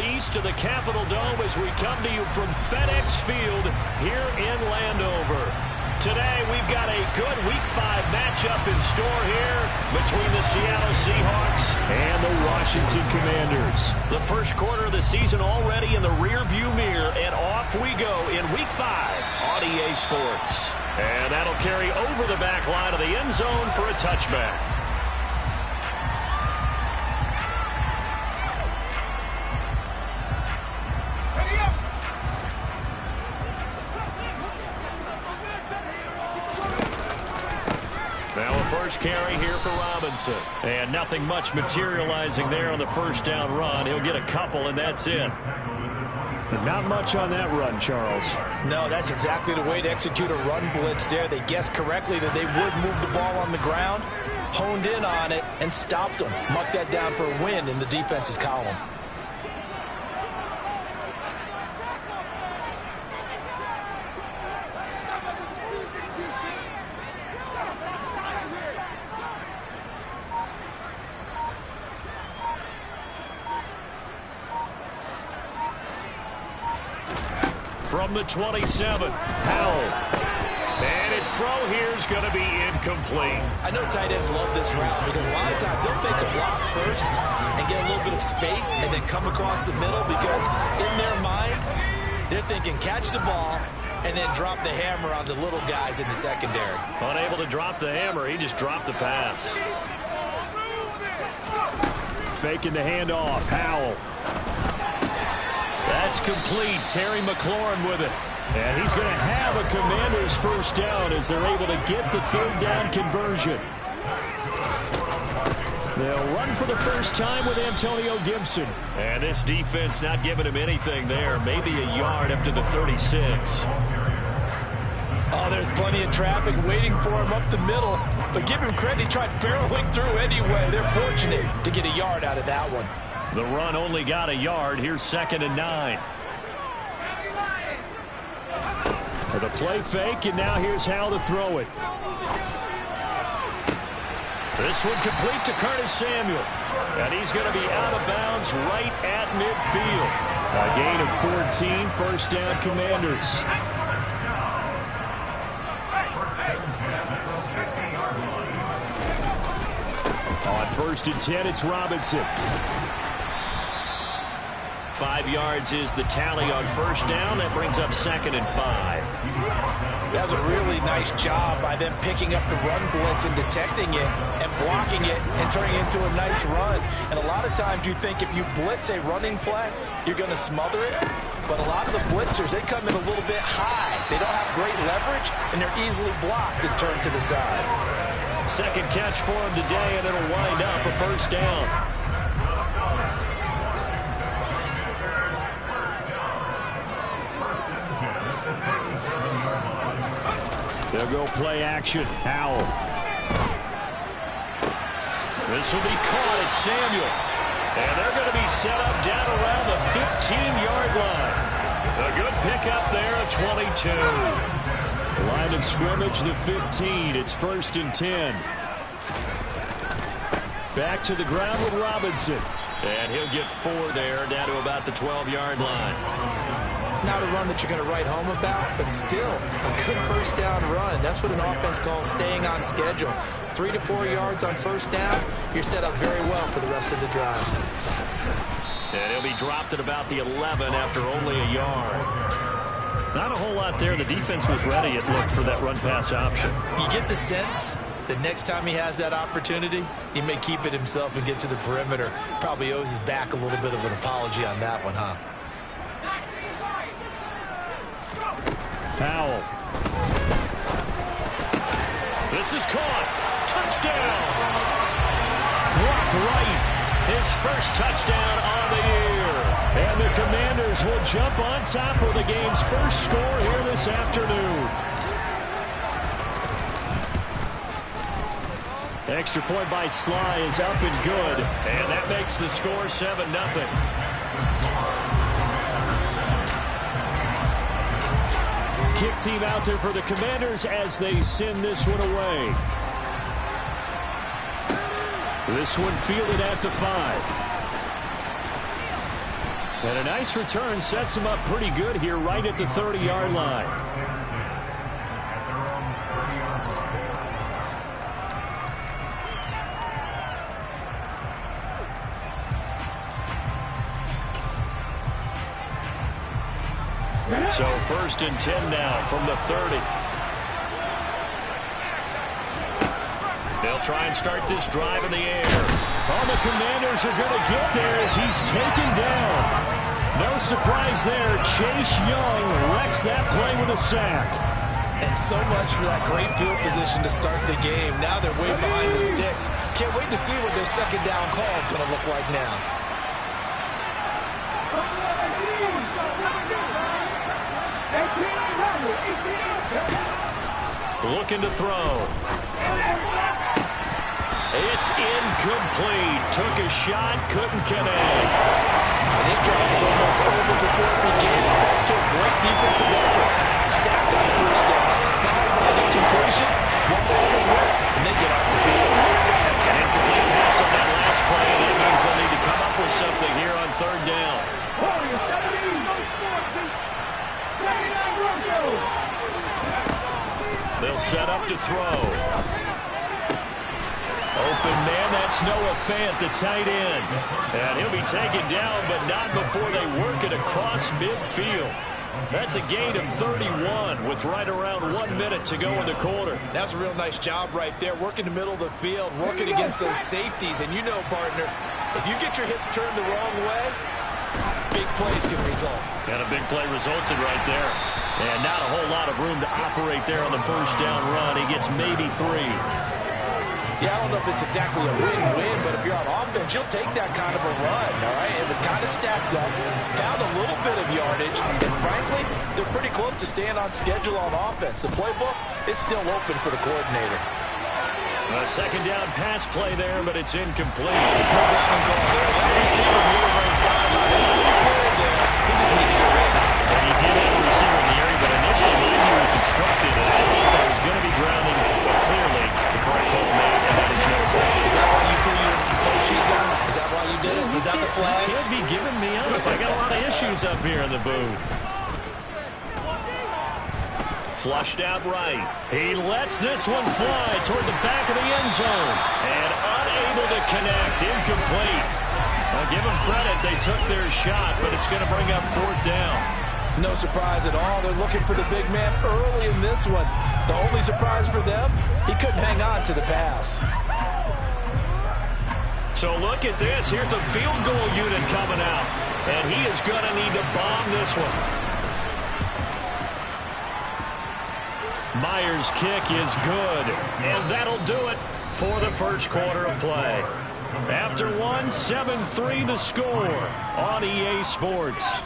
east of the Capitol Dome as we come to you from FedEx Field here in Landover. Today, we've got a good Week 5 matchup in store here between the Seattle Seahawks and the Washington Commanders. The first quarter of the season already in the rearview mirror, and off we go in Week 5 on EA Sports. And that'll carry over the back line of the end zone for a touchback. Now a first carry here for Robinson. And nothing much materializing there on the first down run. He'll get a couple, and that's it. Not much on that run, Charles. No, that's exactly the way to execute a run blitz there. They guessed correctly that they would move the ball on the ground, honed in on it, and stopped them. Mucked that down for a win in the defense's column. From the 27, Howell. And his throw here is going to be incomplete. I know tight ends love this route because a lot of times they'll fake a block first and get a little bit of space and then come across the middle because in their mind, they're thinking catch the ball and then drop the hammer on the little guys in the secondary. Unable to drop the hammer, he just dropped the pass. Faking the handoff, Howell. That's complete. Terry McLaurin with it. And he's going to have a Commanders first down as they're able to get the third down conversion. They'll run for the first time with Antonio Gibson. And this defense not giving him anything there. Maybe a yard up to the 36. Oh, there's plenty of traffic waiting for him up the middle. But give him credit, he tried barreling through anyway. They're fortunate to get a yard out of that one. The run only got a yard. Here's 2nd and 9. The play fake, and now here's how to throw it. This one complete to Curtis Samuel. And he's going to be out of bounds right at midfield. A gain of 14, first down Commanders. On 1st and 10, it's Robinson. 5 yards is the tally on first down. That brings up 2nd and 5. That was a really nice job by them picking up the run blitz and detecting it and blocking it and turning it into a nice run. And a lot of times you think if you blitz a running play, you're going to smother it. But a lot of the blitzers, they come in a little bit high. They don't have great leverage, and they're easily blocked and turned to the side. Second catch for him today, and it'll wind up a first down. They'll go play action. Howell. This will be caught at Samuel. And they're going to be set up down around the 15-yard line. A good pickup there at 22. The line of scrimmage, the 15. It's 1st and 10. Back to the ground with Robinson. And he'll get 4 there, down to about the 12-yard line. Not a run that you're going to write home about, but still a good first down run. That's what an offense calls staying on schedule. 3 to 4 yards on first down, you're set up very well for the rest of the drive. And he'll be dropped at about the 11 after only a yard. Not a whole lot there. The defense was ready, it looked, for that run-pass option. You get the sense that next time he has that opportunity, he may keep it himself and get to the perimeter. Probably owes his back a little bit of an apology on that one, huh? Howell. This is caught. Touchdown. Blocked right. His first touchdown on the year. And the Commanders will jump on top of the game's first score here this afternoon. Extra point by Sly is up and good. And that makes the score 7-0. Kick team out there for the Commanders as they send this one away. This one fielded at the 5. And a nice return sets him up pretty good here right at the 30-yard line. So 1st and 10 now from the 30. They'll try and start this drive in the air. Oh, the Commanders are going to get there as he's taken down. No surprise there. Chase Young wrecks that play with a sack. And so much for that great field position to start the game. Now they're way behind the sticks. Can't wait to see what their second down call is going to look like now. Looking to throw. It's incomplete. Took a shot, couldn't connect. And this drive was almost over before it began. Thanks to a great defensive effort. Sacked on first down. Followed by an incompletion. One more can work. And they get off the field. An incomplete pass on that last play. That means they'll need to come up with something here on 3rd down. They'll set up to throw. Open man, that's Noah Fant, the tight end. And he'll be taken down, but not before they work it across midfield. That's a gain of 31 with right around 1 minute to go in the quarter. That's a real nice job right there, working the middle of the field, working against those safeties. And you know, partner, if you get your hips turned the wrong way, big plays can result. And a big play resulted right there. And not a whole lot of room to operate there on the 1st down run. He gets maybe 3. Yeah, I don't know if it's exactly a win-win, but if you're on offense, you'll take that kind of a run, all right? It was kind of stacked up, found a little bit of yardage, and frankly, they're pretty close to staying on schedule on offense. The playbook is still open for the coordinator. A 2nd down pass play there, but it's incomplete. No ground call there. That receiver near the right sideline. It's pretty clear there. He just needed to get rid of it. And he did have a receiver in the area, but initially he was instructed, and I thought there was going to be grounding, but clearly the correct call made, and that is no call. Is that why you threw your play sheet down? Is that why you did it? Is that the flag? You can't be giving me up. I got a lot of issues up here in the booth. Flushed out right. He lets this one fly toward the back of the end zone. And unable to connect. Incomplete. I'll give them credit. They took their shot, but it's going to bring up 4th down. No surprise at all. They're looking for the big man early in this one. The only surprise for them, he couldn't hang on to the pass. So look at this. Here's the field goal unit coming out. And he is going to need to bomb this one. Myers' kick is good, and that'll do it for the 1st quarter of play. After 1, 7-3 the score on EA Sports.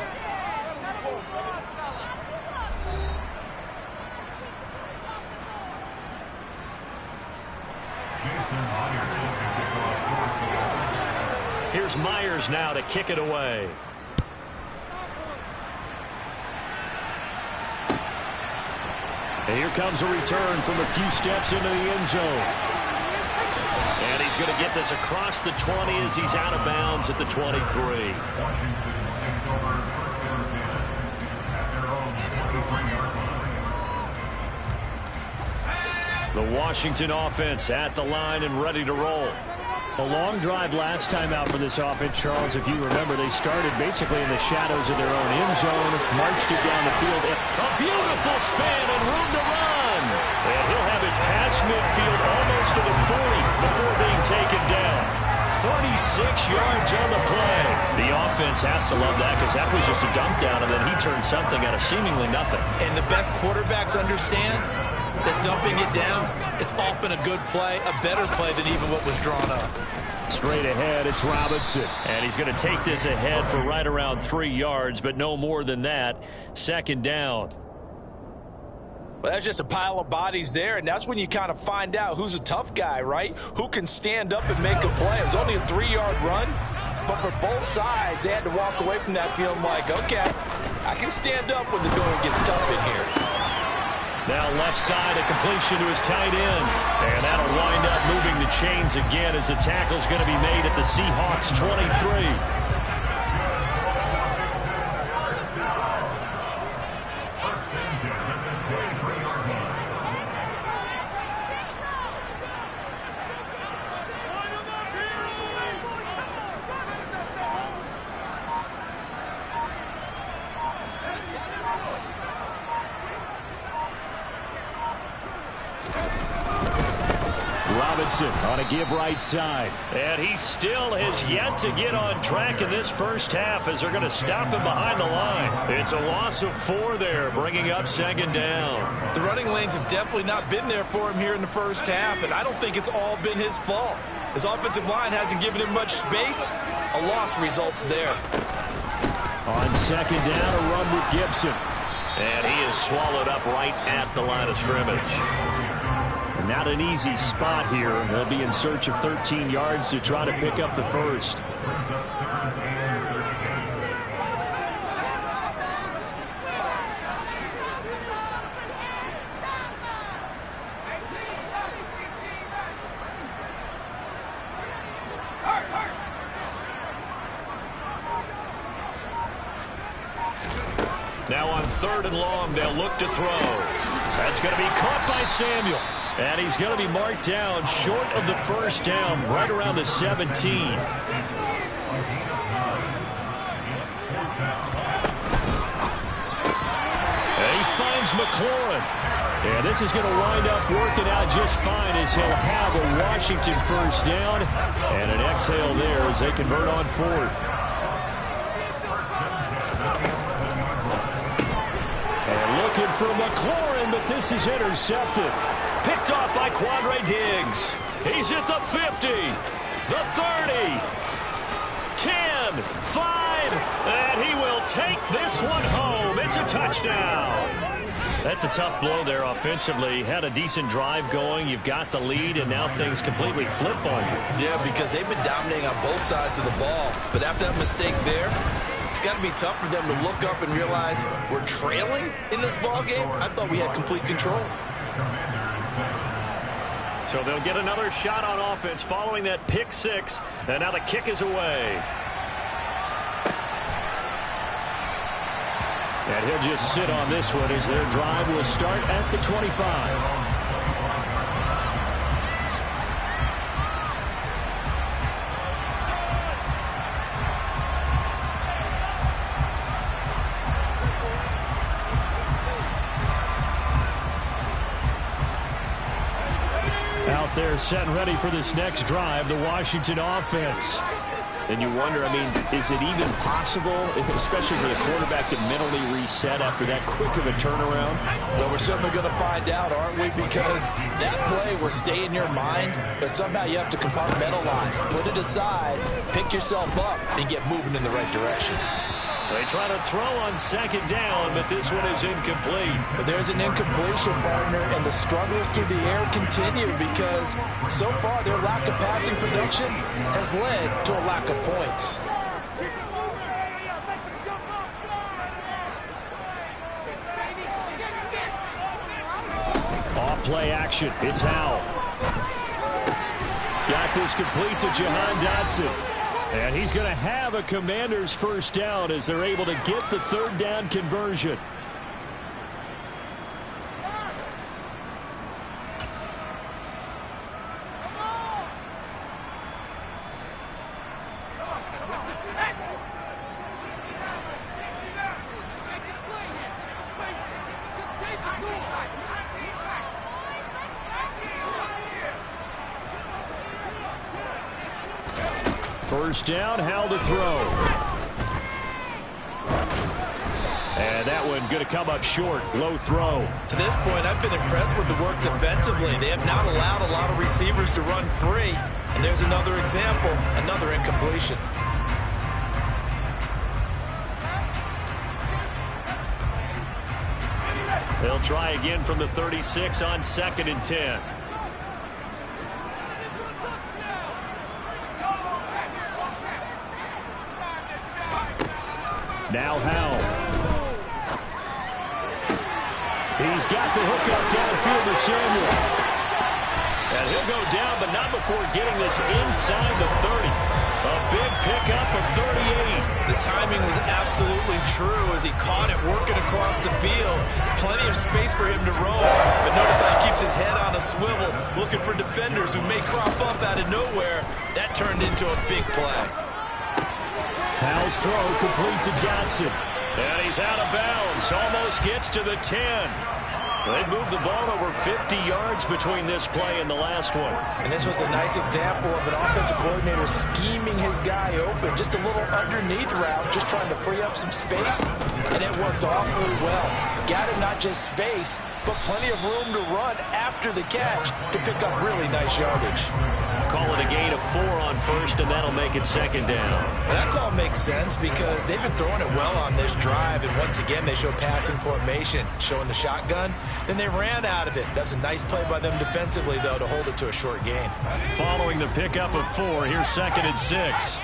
Here's Myers now to kick it away. And here comes a return from a few steps into the end zone. And he's going to get this across the 20 as he's out of bounds at the 23. The Washington offense at the line and ready to roll. A long drive last time out for this offense, Charles. If you remember, they started basically in the shadows of their own end zone, marched it down the field. A beautiful span and room to run. And he'll have it past midfield almost to the 40 before being taken down. 36 yards on the play. The offense has to love that because that was just a dump down, and then he turned something out of seemingly nothing. And the best quarterbacks understand that dumping it down is often a good play, a better play than even what was drawn up. Straight ahead, it's Robinson. And he's going to take this ahead for right around 3 yards, but no more than that. 2nd down. Well, that's just a pile of bodies there, and that's when you kind of find out who's a tough guy, right? Who can stand up and make a play. It was only a 3-yard run, but for both sides, they had to walk away from that feeling like, okay, I can stand up when the going gets tough in here. Now left side, a completion to his tight end. And that'll wind up moving the chains again as the tackle's going to be made at the Seahawks 23. Robinson on a give right side. And he still has yet to get on track in this first half as they're going to stop him behind the line. It's a loss of 4 there, bringing up second down. The running lanes have definitely not been there for him here in the first half, and I don't think it's all been his fault. His offensive line hasn't given him much space. A loss results there. On second down, a run with Gibson. And he is swallowed up right at the line of scrimmage. Not an easy spot here. They'll be in search of 13 yards to try to pick up the first. Now on 3rd and long, they'll look to throw. That's going to be caught by Samuel. And he's going to be marked down short of the first down, right around the 17. And he finds McLaurin. And this is going to wind up working out just fine as he'll have a Washington first down. And an exhale there as they convert on 4th. Looking for McLaurin, but this is intercepted. Picked off by Quandre Diggs. He's at the 50, the 30, 10, 5, and he will take this one home. It's a touchdown. That's a tough blow there offensively. Had a decent drive going. You've got the lead, and now things completely flip on you. Yeah, because they've been dominating on both sides of the ball. But after that mistake there, it's got to be tough for them to look up and realize we're trailing in this ball game. I thought we had complete control. So they'll get another shot on offense following that pick 6, and now the kick is away. And he'll just sit on this one as their drive will start at the 25. Out there set and ready for this next drive, the Washington offense. And you wonder, I mean, is it even possible, especially for the quarterback, to mentally reset after that quick of a turnaround? Well, we're certainly going to find out, aren't we? Because that play will stay in your mind, but somehow you have to compartmentalize, put it aside, pick yourself up, and get moving in the right direction. They try to throw on second down, but this one is incomplete. But there's an incompletion, partner, and the struggles through the air continue because so far their lack of passing production has led to a lack of points. Off play action. It's Howell. Got this complete to Jahan Dotson. And he's going to have a Commander's first down as they're able to get the 3rd down conversion. First down, Howell to throw. And that one going to come up short. Low throw. To this point, I've been impressed with the work defensively. They have not allowed a lot of receivers to run free. And there's another example, another incompletion. They'll try again from the 36 on 2nd and 10. Now Howell. He's got the hook up downfield to Samuel. And he'll go down, but not before getting this inside the 30. A big pickup of 38. The timing was absolutely true as he caught it working across the field. Plenty of space for him to roam. But notice how he keeps his head on a swivel, looking for defenders who may crop up out of nowhere. That turned into a big play. Howell's throw complete to Dotson. And he's out of bounds. Almost gets to the 10. They've moved the ball over 50 yards between this play and the last one. And this was a nice example of an offensive coordinator scheming his guy open. Just a little underneath route, just trying to free up some space, and it worked awfully well. Got him not just space, but plenty of room to run after the catch to pick up really nice yardage. Call it a gain of 4 on first, and that'll make it second down. And that call makes sense because they've been throwing it well on this drive, and once again they show passing formation, showing the shotgun. Then they ran out of it. That's a nice play by them defensively, though, to hold it to a short gain. Following the pickup of 4, here's 2nd and 6.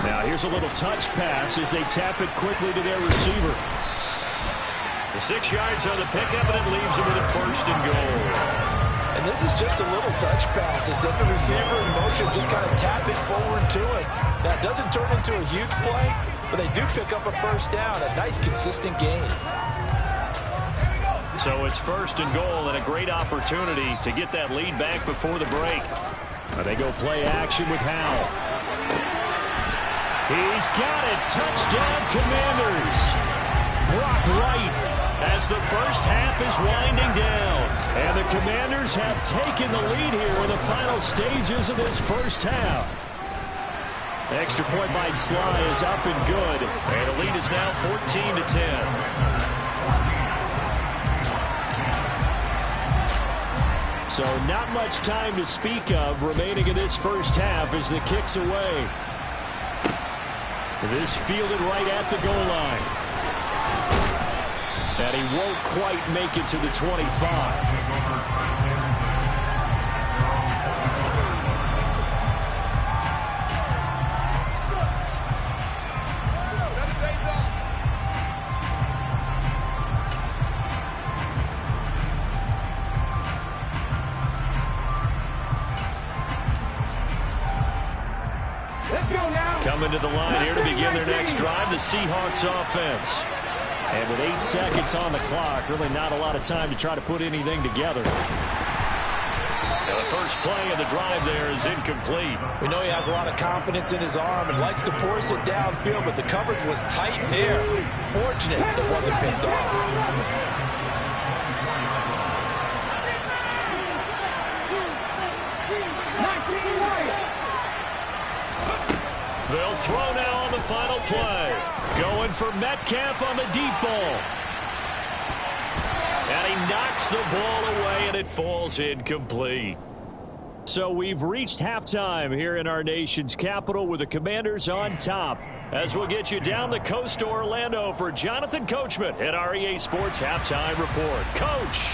Now here's a little touch pass as they tap it quickly to their receiver. The 6 yards on the pickup, and it leaves them with a 1st and goal. And this is just a little touch pass. They set the receiver in motion, just kind of tap it forward to him. Now, it doesn't turn into a huge play, but they do pick up a 1st down, a nice, consistent gain. So it's 1st and goal, and a great opportunity to get that lead back before the break. They go play action with Howell. He's got it. Touchdown, Commanders. Brock Wright as the first half is winding down. And the Commanders have taken the lead here in the final stages of this first half. The extra point by Sly is up and good. And the lead is now 14-10. So not much time to speak of remaining in this first half as the kick's away. This fielded right at the goal line. And he won't quite make it to the 25. Coming to the line here to begin their next drive, the Seahawks offense. And with 8 seconds on the clock, really not a lot of time to try to put anything together. Now the first play of the drive there is incomplete. We know he has a lot of confidence in his arm and likes to force it downfield, but the coverage was tight there. Fortunate it wasn't picked off. They'll throw now on the final play. Going for Metcalf on the deep ball. And he knocks the ball away, and it falls incomplete. So we've reached halftime here in our nation's capital with the Commanders on top. As we'll get you down the coast to Orlando for Jonathan Coachman at our EA Sports Halftime Report. Coach.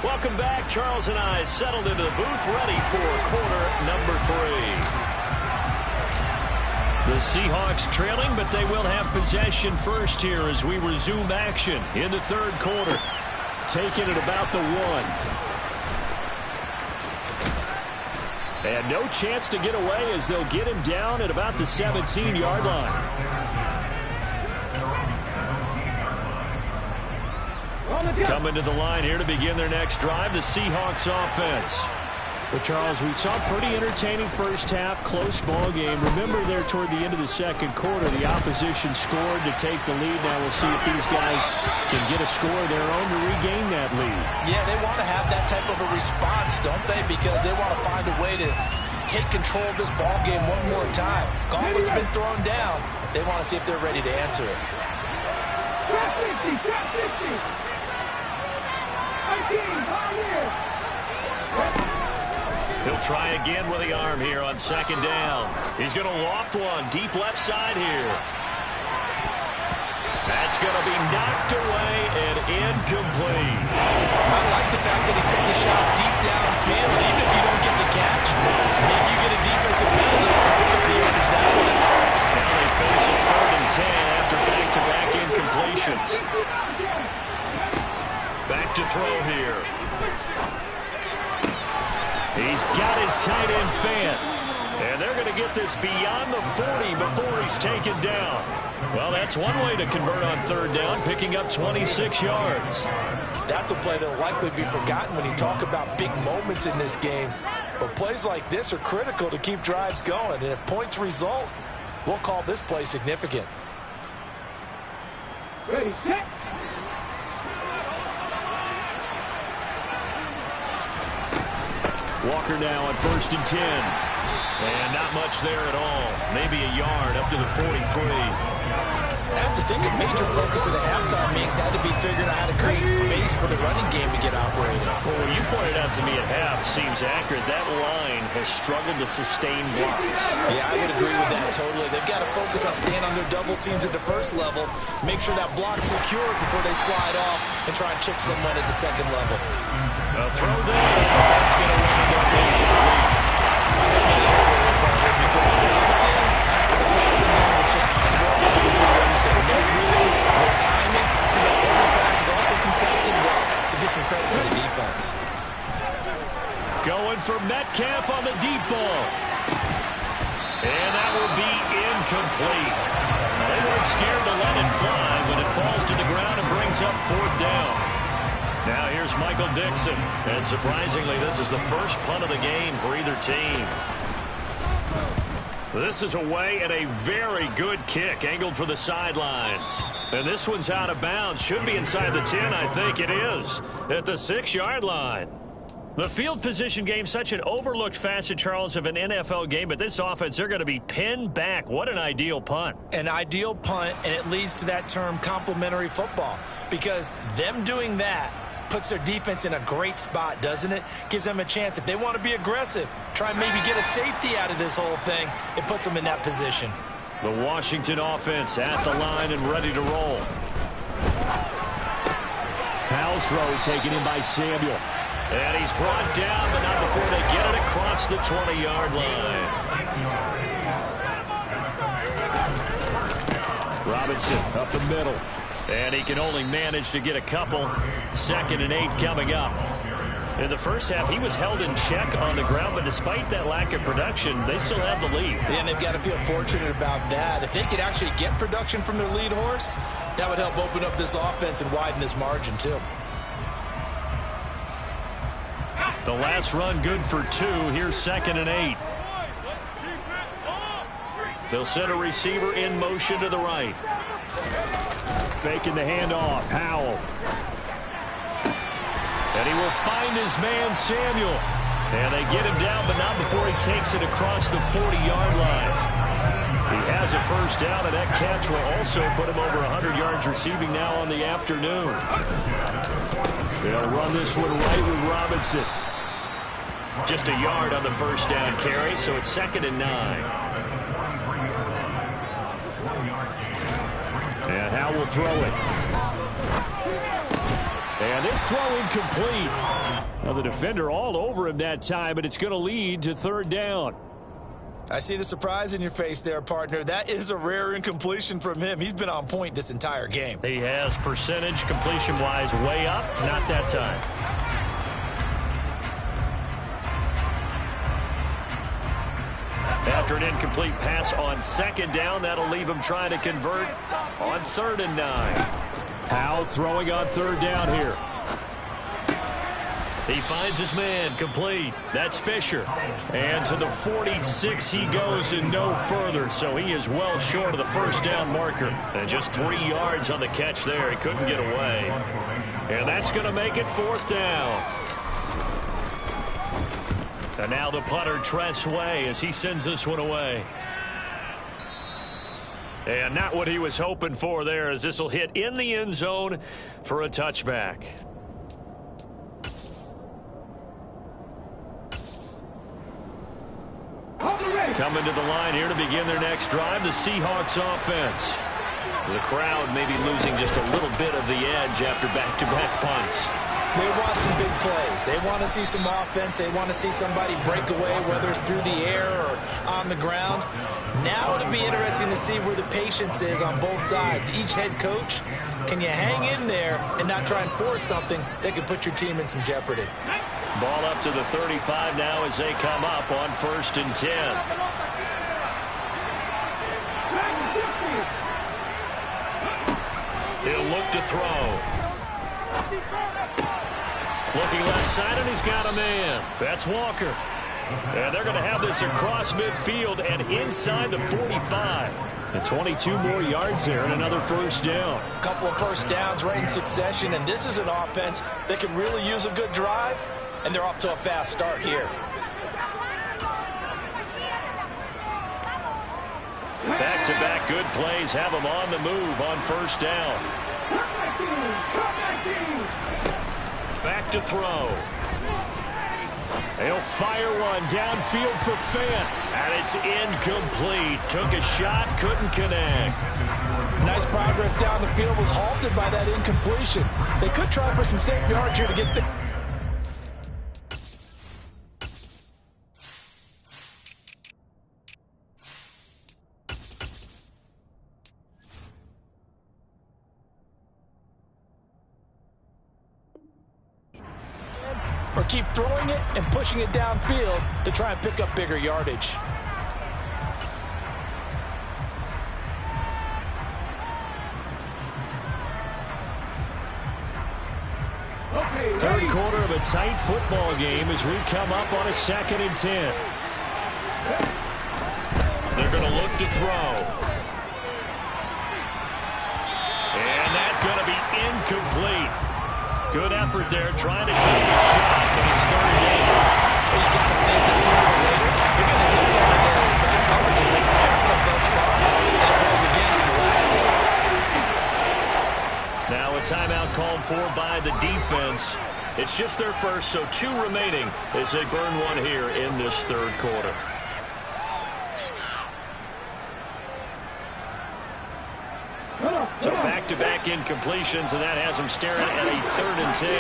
Welcome back. Charles and I settled into the booth, ready for quarter number 3. The Seahawks trailing, but they will have possession first here as we resume action in the third quarter. Taking it about the 1. And no chance to get away as they'll get him down at about the 17-yard line. Coming to the line here to begin their next drive, the Seahawks offense. Well, Charles, we saw a pretty entertaining first half, close ball game. Remember there toward the end of the second quarter, the opposition scored to take the lead. Now we'll see if these guys can get a score of their own to regain that lead. Yeah, they want to have that type of a response, don't they? Because they want to find a way to take control of this ball game one more time. Gauntlet's been thrown down. They want to see if they're ready to answer it. He'll try again with the arm here on second down. He's going to loft one deep left side here. That's going to be knocked away and incomplete. I like the fact that he took the shot deep downfield. Even if you don't get the catch, maybe you get a defensive penalty and pick up the yardage that way. Now they face a 3rd and 10 after back-to-back incompletions. Back to throw here. He's got his tight end Fant. And they're going to get this gets beyond the 40 before he's taken down. Well, that's one way to convert on third down, picking up 26 yards. That's a play that will likely be forgotten when you talk about big moments in this game. But plays like this are critical to keep drives going. And if points result, we'll call this play significant. Ready, set. Walker now on 1st and 10. And not much there at all. Maybe a yard up to the 43. I have to think a major focus of the halftime mix had to be figuring out how to create space for the running game to get operated. Well, what you pointed out to me at half seems accurate. That line has struggled to sustain blocks. Yeah, I would agree with that totally. They've got to focus on staying on their double teams at the first level, make sure that block's secure before they slide off and try and chip someone at the second level. A throw there, but that's going to wind up incomplete. I have made a little partner because what I'm seeing is a passing game that's just struggled to complete anything. No rhythm, no timing. So that every pass is also contested well. So give some credit to the defense. Going for Metcalf on the deep ball. And that will be incomplete. They weren't scared to let it fly when it falls to the ground and brings up 4th down. Now here's Michael Dixon. And surprisingly, this is the first punt of the game for either team. This is away and a very good kick, angled for the sidelines. And this one's out of bounds. Should be inside the 10, I think it is, at the 6-yard line. The field position game, such an overlooked facet, Charles, of an NFL game, but this offense, they're going to be pinned back. What an ideal punt. An ideal punt, and it leads to that term complementary football, because them doing that puts their defense in a great spot, doesn't it? Gives them a chance. If they want to be aggressive, try and maybe get a safety out of this whole thing, it puts them in that position. The Washington offense at the line and ready to roll. Powell's throw taken in by Samuel. And he's brought down, but not before they get it across the 20-yard line. Robinson up the middle. And he can only manage to get a couple. 2nd and 8 coming up. In the first half, he was held in check on the ground, but despite that lack of production, they still have the lead. And they've got to feel fortunate about that. If they could actually get production from their lead horse, that would help open up this offense and widen this margin, too. The last run good for 2. Here's 2nd and 8. They'll send a receiver in motion to the right. Faking the handoff. Howell. And he will find his man, Samuel. And they get him down, but not before he takes it across the 40-yard line. He has a first down, and that catch will also put him over 100 yards receiving now on the afternoon. They'll run this one right with Robinson. Just a yard on the first down carry, so it's 2nd and 9. And Howell will throw it. And this throw incomplete. Now the defender all over him that time, but it's going to lead to 3rd down. I see the surprise in your face there, partner. That is a rare incompletion from him. He's been on point this entire game. He has percentage completion-wise way up. Not that time. After an incomplete pass on 2nd down, that'll leave him trying to convert on 3rd and 9. Powell throwing on 3rd down here. He finds his man, complete. That's Fisher. And to the 46 he goes and no further. So he is well short of the first down marker. And just 3 yards on the catch there. He couldn't get away. And that's going to make it 4th down. And now the punter, Tress Way, as he sends this one away. And not what he was hoping for there, as this will hit in the end zone for a touchback. Coming to the line here to begin their next drive, the Seahawks offense. The crowd maybe losing just a little bit of the edge after back-to-back punts. They want some big plays. They want to see some offense. They want to see somebody break away, whether it's through the air or on the ground. Now it'll be interesting to see where the patience is on both sides. Each head coach, can you hang in there and not try and force something that could put your team in some jeopardy? Ball up to the 35 now as they come up on 1st and 10. to throw. Looking left side, and he's got a man. That's Walker. And they're going to have this across midfield and inside the 45. And 22 more yards there and another first down. A couple of first downs right in succession, and this is an offense that can really use a good drive, and they're off to a fast start here. Back-to-back good plays have them on the move on first down. Back to throw. He'll fire one downfield for Fant, and it's incomplete. Took a shot, couldn't connect. Nice progress down the field, was halted by that incompletion. They could try for some safe yards here to get the... or keep throwing it and pushing it downfield to try and pick up bigger yardage. Third quarter of a tight football game as we come up on a 2nd and 10. They're going to look to throw. And that's going to be incomplete. Good effort there, trying to take a shot, but it's third down. You got to think that sooner or later you're going to hit one of those, but the coverage has been excellent thus far, and it was again on the last play. Now a timeout called for by the defense. It's just their first, so 2 remaining as they burn one here in this third quarter. So back-to-back incompletions, and that has them staring at a 3rd and 10.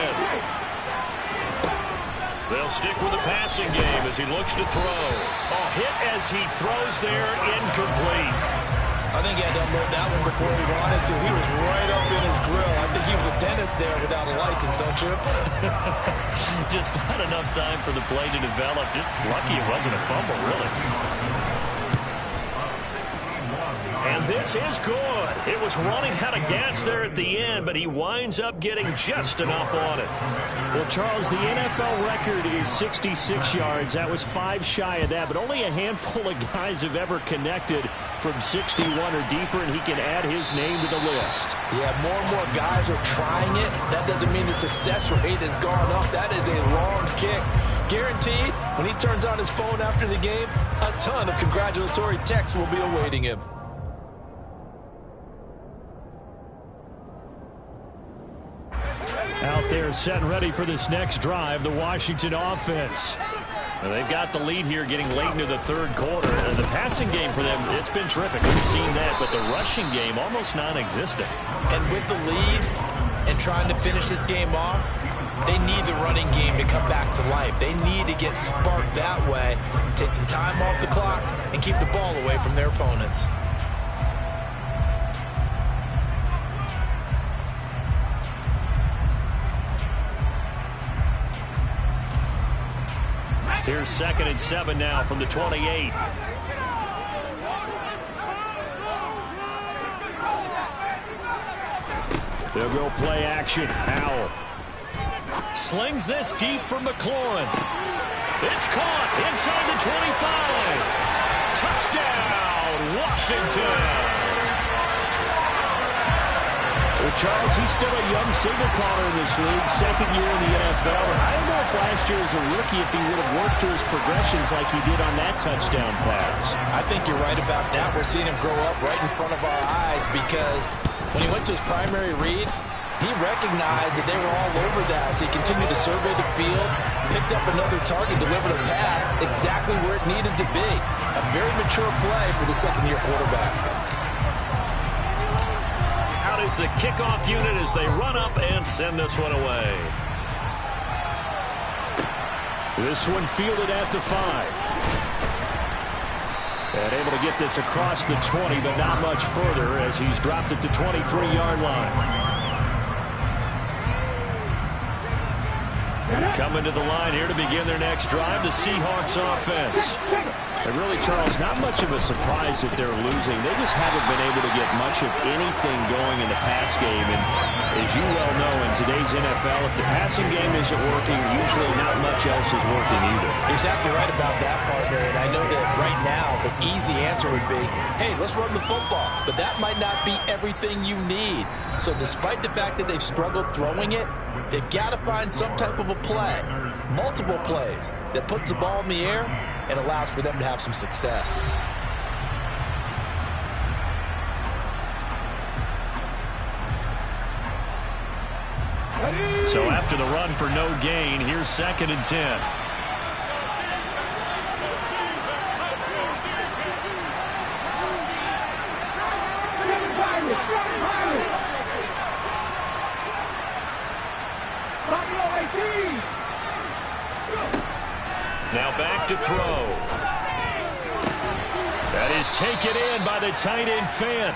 They'll stick with the passing game as he looks to throw. Oh, hit as he throws there, incomplete. I think he had to unload that one before he wanted to. He was right up in his grill. I think he was a dentist there without a license, don't you? Just not enough time for the play to develop. Just lucky it wasn't a fumble, really. And this is good. It was running out of gas there at the end, but he winds up getting just enough on it. Well, Charles, the NFL record is 66 yards. That was 5 shy of that, but only a handful of guys have ever connected from 61 or deeper, and he can add his name to the list. Yeah, more and more guys are trying it. That doesn't mean the success rate has gone up. That is a long kick. Guaranteed, when he turns on his phone after the game, a ton of congratulatory texts will be awaiting him. Out there set and ready for this next drive, the Washington offense. Well, they've got the lead here getting late into the third quarter. And the passing game for them, it's been terrific. We've seen that, but the rushing game almost non-existent. And with the lead and trying to finish this game off, they need the running game to come back to life. They need to get sparked that way, take some time off the clock, and keep the ball away from their opponents. Here's 2nd and 7 now from the 28. They'll go play action. Howell slings this deep for McLaurin. It's caught inside the 25. Touchdown, Washington. Well, Charles, he's still a young single corner in this league, 2nd year in the NFL. And I don't know if last year as a rookie if he would have worked through his progressions like he did on that touchdown pass. I think you're right about that. We're seeing him grow up right in front of our eyes because when he went to his primary read, he recognized that they were all over that. So he continued to survey the field, picked up another target, delivered a pass exactly where it needed to be. A very mature play for the 2nd-year quarterback. Is the kickoff unit as they run up and send this one away. This one fielded at the 5. And able to get this across the 20, but not much further as he's dropped it to 23-yard line. Coming to the line here to begin their next drive, the Seahawks offense. And really, Charles, not much of a surprise that they're losing. They just haven't been able to get much of anything going in the pass game. And as you well know, in today's NFL, if the passing game isn't working, usually not much else is working either. You're exactly right about that, partner. And I know that right now the easy answer would be, hey, let's run the football. But that might not be everything you need. So despite the fact that they've struggled throwing it, they've got to find some type of a play, multiple plays, that puts the ball in the air and allows for them to have some success. So after the run for no gain, here's 2nd and 10. Now back to throw. That is taken in by the tight end Fant.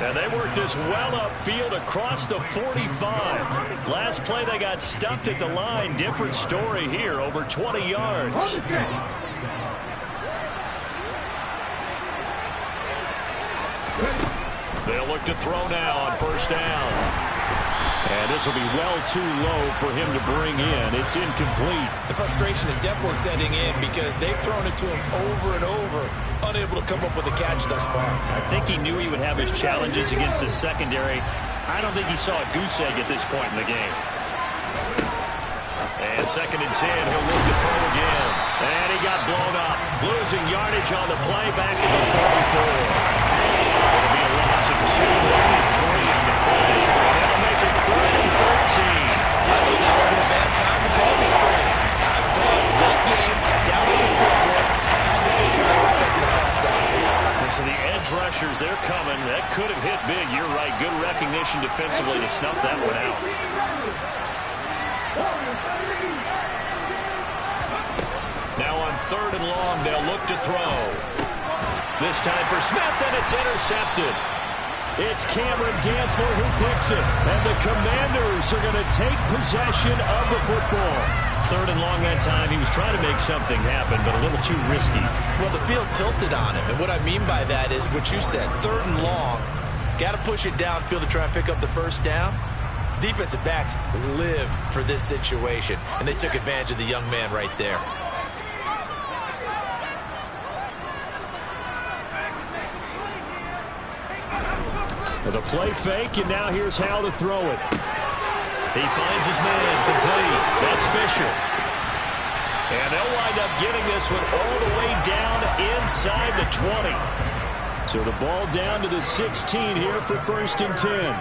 And they worked this well upfield across the 45. Last play they got stuffed at the line. Different story here, over 20 yards. They'll look to throw now on 1st down. And this will be well too low for him to bring in. It's incomplete. The frustration is definitely setting in because they've thrown it to him over and over, unable to come up with a catch thus far. I think he knew he would have his challenges against the secondary. I don't think he saw a goose egg at this point in the game. And 2nd and 10, he'll look to throw again. And he got blown up. Losing yardage on the play back at the 44. It'll be a loss of 2, maybe 3 on the play. That'll make it 3rd and 13. I thought that wasn't a bad time to call the screen. I thought late game, down on the scoreboard, had to figure they were expecting a pass downfield. And so the edge rushers, they're coming. That could have hit big. You're right. Good recognition defensively to snuff that one out. Now on 3rd and long, they'll look to throw. This time for Smith, and it's intercepted. It's Cameron Dantzler who picks it. And the Commanders are going to take possession of the football. 3rd and long that time. He was trying to make something happen, but a little too risky. Well, the field tilted on him. And what I mean by that is what you said. 3rd and long. Got to push it downfield to try and pick up the 1st down. Defensive backs live for this situation. And they took advantage of the young man right there. The play fake, and now here's how to throw it. He finds his man complete. That's Fisher. And they'll wind up getting this one all the way down inside the 20. So the ball down to the 16 here for 1st and 10.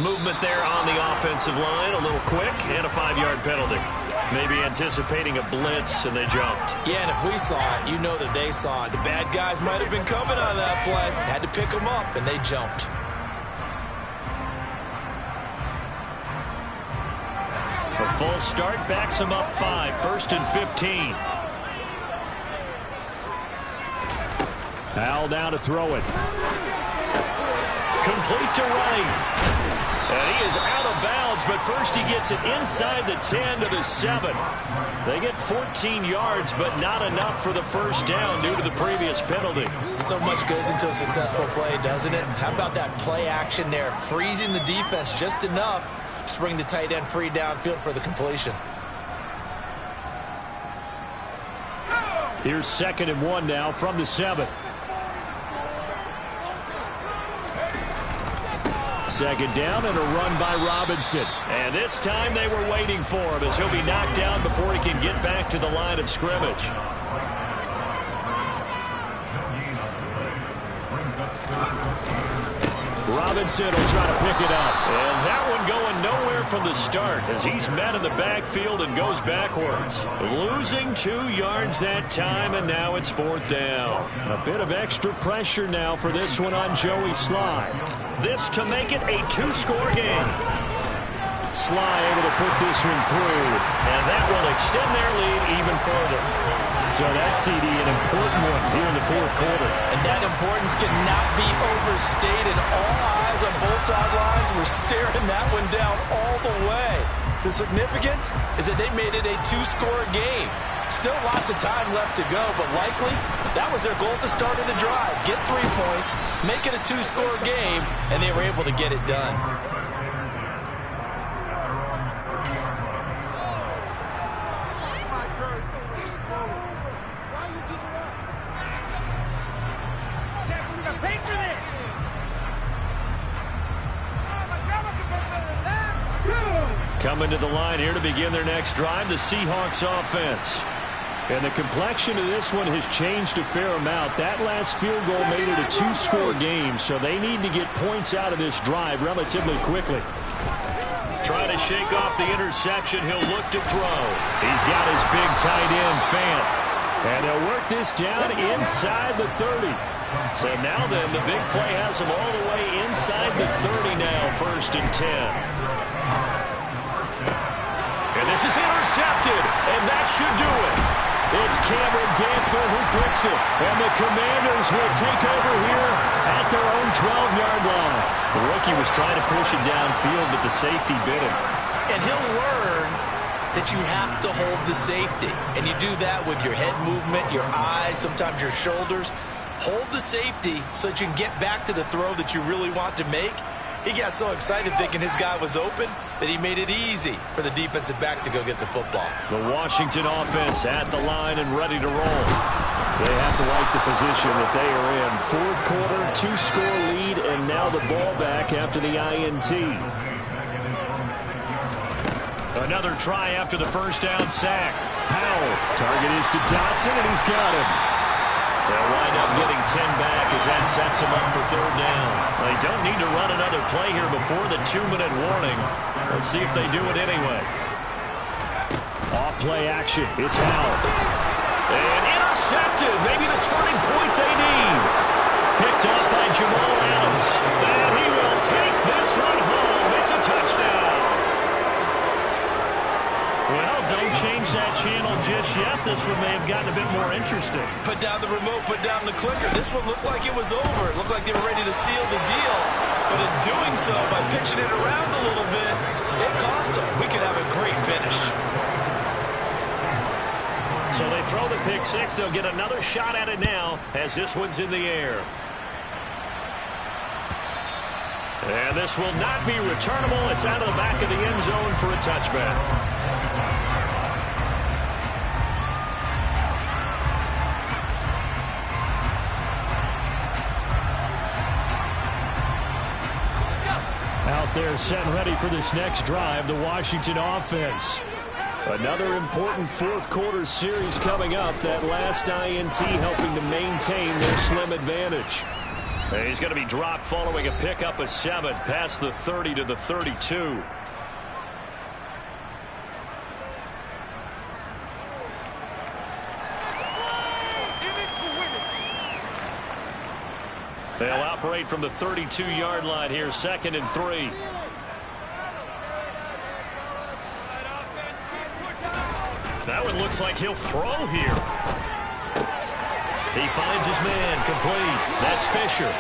Movement there on the offensive line, a little quick, and a 5-yard penalty. Maybe anticipating a blitz, and they jumped. Yeah, and if we saw it, you know that they saw it. The bad guys might have been coming on that play. Had to pick them up, and they jumped. A full start backs them up 5, 1st and 15. Powell down to throw it. Complete to right. And he is out of bounds, but first he gets it inside the 10 to the 7. They get 14 yards, but not enough for the 1st down due to the previous penalty. So much goes into a successful play, doesn't it? How about that play action there, freezing the defense just enough to bring the tight end free downfield for the completion. Here's 2nd and 1 now from the 7. 2nd down and a run by Robinson. And this time they were waiting for him as he'll be knocked down before he can get back to the line of scrimmage. Robinson will try to pick it up. And that one going nowhere from the start as he's met in the backfield and goes backwards. Losing 2 yards that time, and now it's 4th down. A bit of extra pressure now for this one on Joey Sly. This to make it a 2-score game. Sly able to put this one through, and that will extend their lead even further. So that CD, an important one here in the fourth quarter. And that importance cannot be overstated. All eyes on both sidelines were staring that one down all the way. The significance is that they made it a two-score game. Still lots of time left to go, but likely that was their goal at the start of the drive. Get 3 points, make it a two-score game, and they were able to get it done. Coming to the line here to begin their next drive, the Seahawks offense. And the complexion of this one has changed a fair amount. That last field goal made it a two-score game, so they need to get points out of this drive relatively quickly. Trying to shake off the interception, he'll look to throw. He's got his big tight end, Fant. And they'll work this down inside the 30. So now then, the big play has him all the way inside the 30 now, 1st and 10. And this is intercepted, and that should do it. It's Cameron Dantzler who picks it, and the Commanders will take over here at their own 12-yard line. The rookie was trying to push it downfield, but the safety bit him. And he'll learn that you have to hold the safety, and you do that with your head movement, your eyes, sometimes your shoulders. Hold the safety so that you can get back to the throw that you really want to make. He got so excited thinking his guy was open that he made it easy for the defensive back to go get the football. The Washington offense at the line and ready to roll. They have to like the position that they are in. Fourth quarter, two-score lead, and now the ball back after the INT. Another try after the first down sack. Powell. Target is to Dotson, and he's got him. They'll wind up getting 10 back as that sets them up for third down. They don't need to run another play here before the 2-minute warning. Let's see if they do it anyway. Off-play action. It's Howell. And intercepted. Maybe the turning point they need. Picked up by Jamal Adams. And he will take this one home. It's a touchdown. Well, don't change that channel just yet. This one may have gotten a bit more interesting. Put down the remote, put down the clicker. This one looked like it was over. It looked like they were ready to seal the deal. But in doing so, by pitching it around a little bit, it cost them. We could have a great finish. So they throw the pick six. They'll get another shot at it now as this one's in the air. And this will not be returnable. It's out of the back of the end zone for a touchback. Out there set ready for this next drive, the Washington offense. Another important fourth quarter series coming up. That last INT helping to maintain their slim advantage. And he's going to be dropped following a pickup of 7 past the 30 to the 32. They'll operate from the 32-yard line here, 2nd and 3. That one looks like he'll throw here. He finds his man, complete. That's Fisher.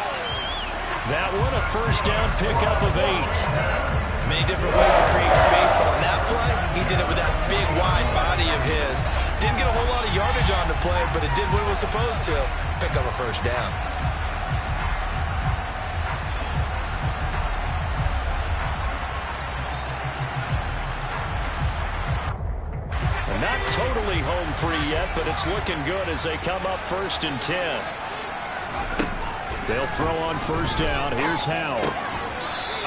That one a first down pickup of 8. Many different ways to create space, but on that play, he did it with that big, wide body of his. Didn't get a whole lot of yardage on the play, but it did what it was supposed to. Pick up a first down. Not totally home free yet, but it's looking good as they come up 1st and 10. They'll throw on first down. Here's Howell.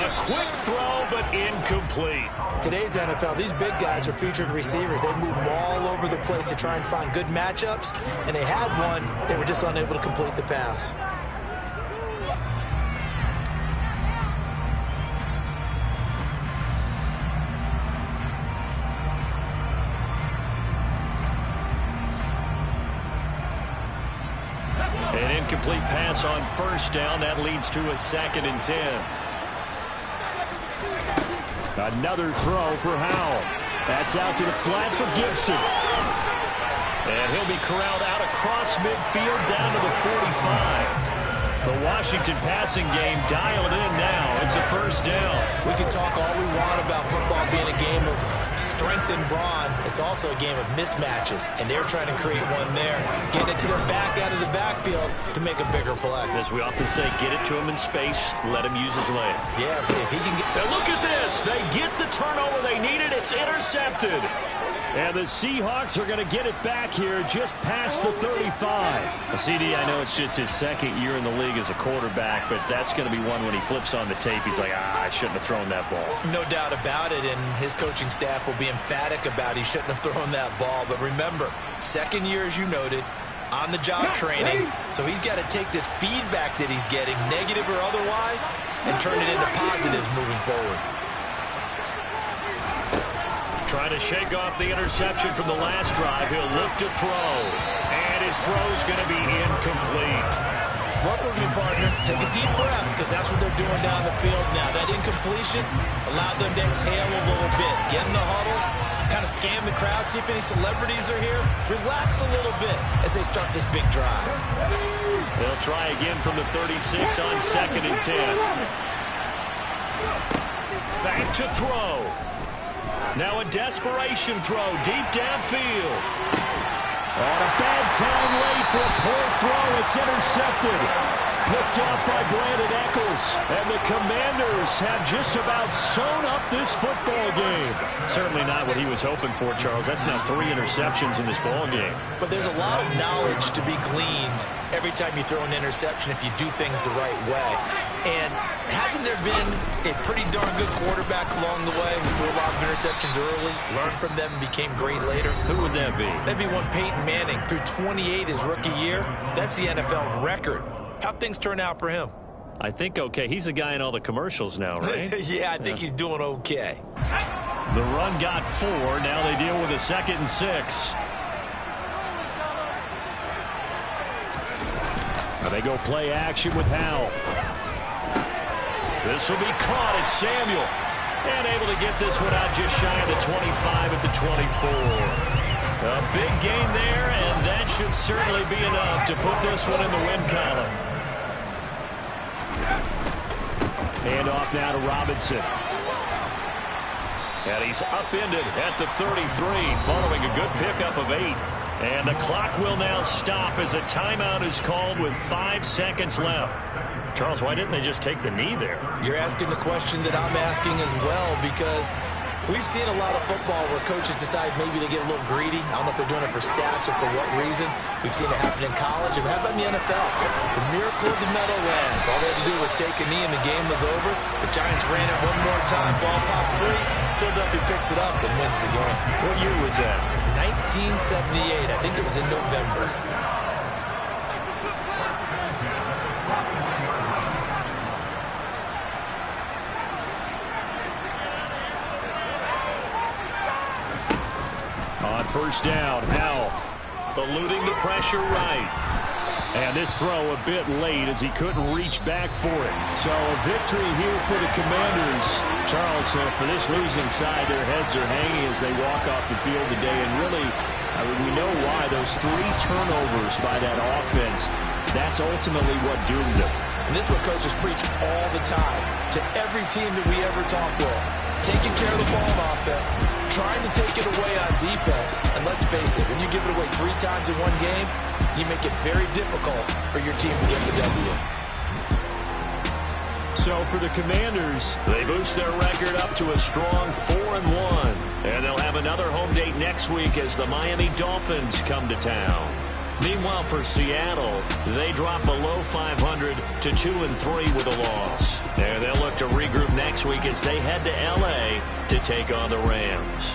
A quick throw, but incomplete. Today's NFL, these big guys are featured receivers. They move all over the place to try and find good matchups, and they had one. They were just unable to complete the pass. An incomplete pass on first down. That leads to a 2nd and 10. Another throw for Howell. That's out to the flat for Gibson. And he'll be corralled out across midfield down to the 45. The Washington passing game dialed in now. It's a first down. We can talk all we want about football being a game of strength and brawn. It's also a game of mismatches, and they're trying to create one there. Getting it to their back out of the backfield to make a bigger play. As we often say, get it to him in space, let him use his leg. Yeah, if he can get... Now look at this. They get the turnover they needed. It's intercepted. And the Seahawks are going to get it back here just past the 35. CD, I know it's just his second year in the league as a quarterback, but that's going to be one when he flips on the tape. He's like, I shouldn't have thrown that ball. No doubt about it, and his coaching staff will be emphatic about he shouldn't have thrown that ball. But remember, second year, as you noted, on-the-job training, so he's got to take this feedback that he's getting, negative or otherwise, and turn it into positives moving forward. Trying to shake off the interception from the last drive. He'll look to throw. And his throw's going to be incomplete. Work with me, partner. Take a deep breath, because that's what they're doing down the field now. That incompletion allowed them to exhale a little bit. Get in the huddle, kind of scan the crowd, see if any celebrities are here. Relax a little bit as they start this big drive. They'll try again from the 36 on 2nd and 10. Back to throw. Now a desperation throw deep downfield. On a bad time late for a poor throw. It's intercepted. Picked off by Brandon Eccles. And the Commanders have just about sewn up this football game. Certainly not what he was hoping for, Charles. That's now 3 interceptions in this ball game. But there's a lot of knowledge to be gleaned every time you throw an interception if you do things the right way. And hasn't there been a pretty darn good quarterback along the way who threw a lot of interceptions early, learned from them, and became great later? Who would that be? That'd be one Peyton Manning. Threw 28 his rookie year. That's the NFL record. How'd things turn out for him? I think okay. He's a guy in all the commercials now, right? Yeah, I think he's doing okay. The run got 4. Now they deal with a 2nd and 6. Now they go play action with Howell. This will be caught. It's Samuel. And able to get this one out just shy of the 25 at the 24. A big gain there, and that should certainly be enough to put this one in the win column. Hand off now to Robinson. And he's upended at the 33 following a good pickup of 8. And the clock will now stop as a timeout is called with 5 seconds left. Charles, why didn't they just take the knee there? You're asking the question that I'm asking as well, because we've seen a lot of football where coaches decide maybe they get a little greedy. I don't know if they're doing it for stats or for what reason. We've seen it happen in college. And how about in the NFL? The miracle of the Meadowlands. All they had to do was take a knee and the game was over. The Giants ran it one more time. Ball popped free. Philadelphia picks it up and wins the game. What year was that? 1978. I think it was in November. On first down, Howell eluding the pressure right. And this throw a bit late as he couldn't reach back for it. So a victory here for the Commanders. Charles, for this losing side, their heads are hanging as they walk off the field today. And really, we know why. Those 3 turnovers by that offense, that's ultimately what doomed them. And this is what coaches preach all the time to every team that we ever talk with. Taking care of the ball on offense, trying to take it away on defense. And let's face it, when you give it away 3 times in one game, you make it very difficult for your team to get the W. So for the Commanders, they boost their record up to a strong 4-1. And they'll have another home date next week as the Miami Dolphins come to town. Meanwhile, for Seattle, they drop below 500 to 2-3 with a loss. And they'll look to regroup next week as they head to L.A. to take on the Rams.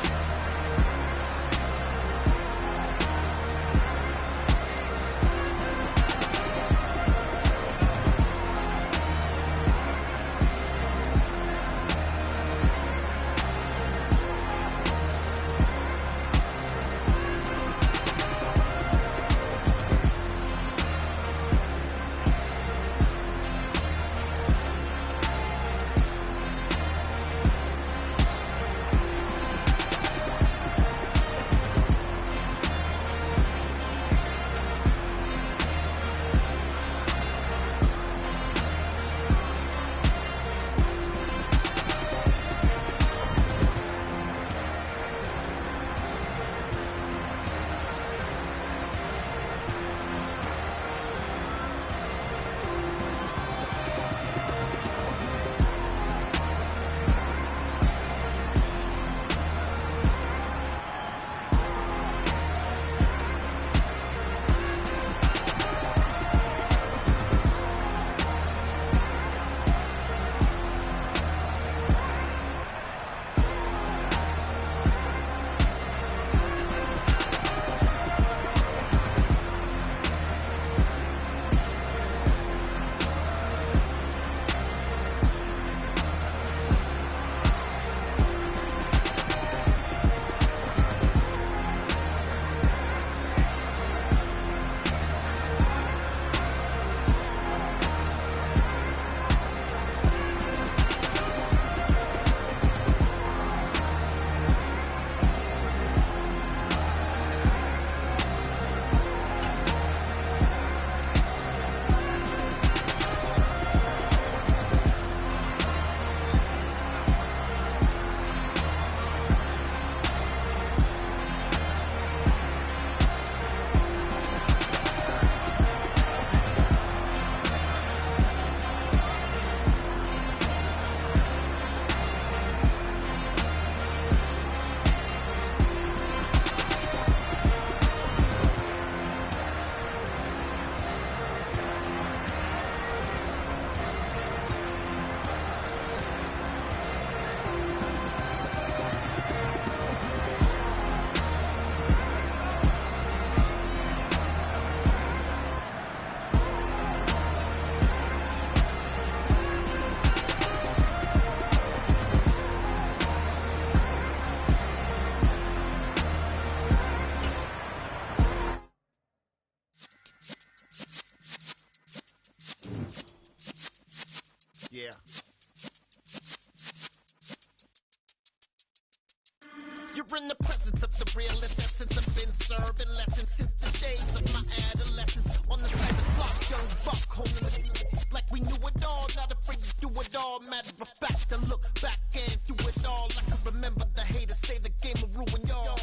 You're in the presence of the realest essence. I've been serving lessons since the days of my adolescence. On the cypress block, young buck holding it like we knew it all. Not afraid to do it all. Matter of fact, to look back and do it all. I can remember the haters say the game will ruin y'all.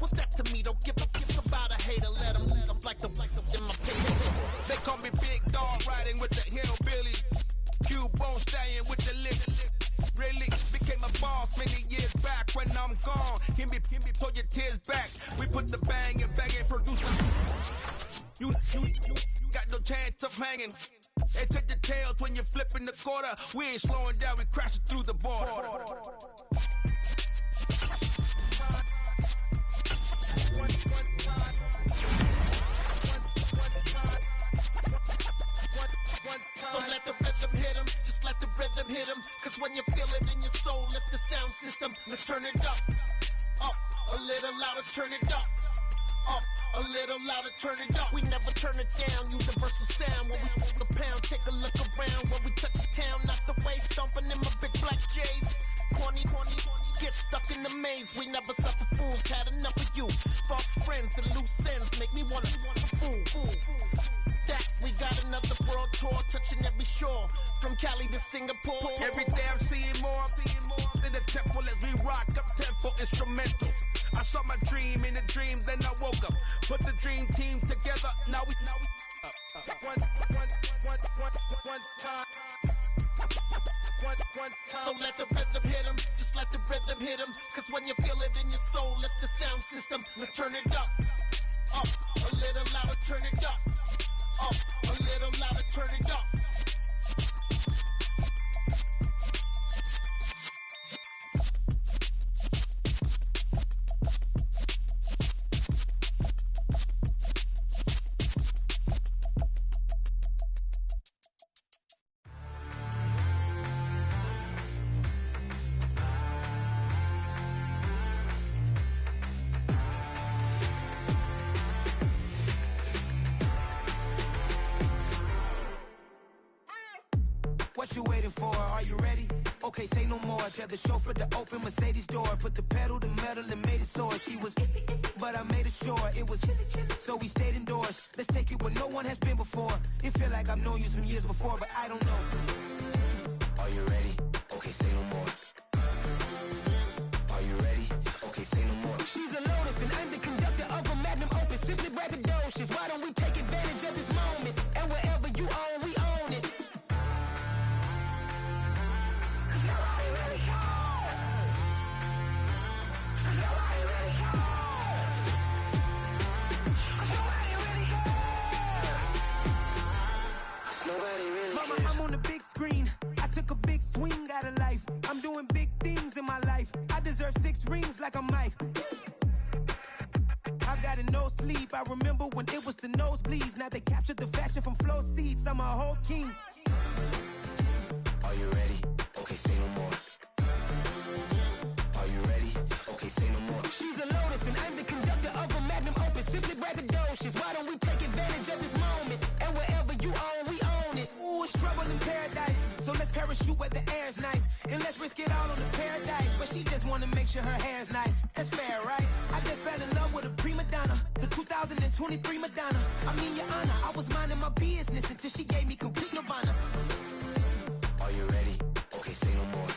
What's that to me? Don't give a fuck about a hater. Let them I'm like the in my paper. They call me Big Dog, riding with the hillbillies. Cubone staying with the lick. Really became a boss many years back. When I'm gone, can be pull your tears back. We put the bang and bang and produce you got no chance of hanging. They take the tails when you're flipping the quarter. We ain't slowing down, we crashing through the border. So let the rhythm hit him, just let the rhythm hit him. Cause when you feel it in your soul, lift the sound system. Let's turn it up, a little louder, turn it up, a little louder, turn it up. We never turn it down, universal sound. When we move the pound, take a look around. When we touch the town, not the way, stomping in my big black J's. Corny, get stuck in the maze. We never suffer fools, had enough of you. False friends and loose ends make me wanna fool. That we got another world tour, touching every shore, from Cali to Singapore. Every day I'm seeing more in the temple as we rock up tempo instrumentals. I saw my dream in a dream, then I woke up. Put the dream team together, now we one time. So let the rhythm hit him, just let the rhythm hit him. Cause when you feel it in your soul, lift the sound system. Let's turn it up, a little louder, turn it up, a little louder, turn it up. What you waiting for? Are you ready? Okay, say no more. Tell the chauffeur to open Mercedes door. Put the pedal to metal and made it soar. She was, but I made it sure it was. So we stayed indoors. Let's take it where no one has been before. It feel like I've known you some years before, but I don't know. Are you ready? Okay, say no more. Are you ready? Okay, say no more. She's a Lotus and I'm the conductor of a Magnum Opus. Simply braggadocious. Why don't we take advantage of this moment? And wherever you own, we own it. Mama, I'm on the big screen. I took a big swing out of life. I'm doing big things in my life. I deserve 6 rings like I'm Mike. I've got no sleep. I remember when it was the nosebleeds. Now they captured the fashion from flow seats. I'm a whole king. Are you ready? Okay, say no more. Are you ready? Okay, say no more. She's a Lotus and I'm the conductor of a Magnum Opus. Simply braggadocious. Why don't we take advantage of this moment? And wherever you own, we own it. Ooh, it's trouble in paradise. So let's parachute where the air's nice. And let's risk it all on the paradise. But she just wanna make sure her hair's nice. That's fair, right? I just fell in love with a prima donna. The 2023 Madonna. I mean, your honor, I was minding my business until she gave me complete nirvana. Are you ready? Okay, say no more.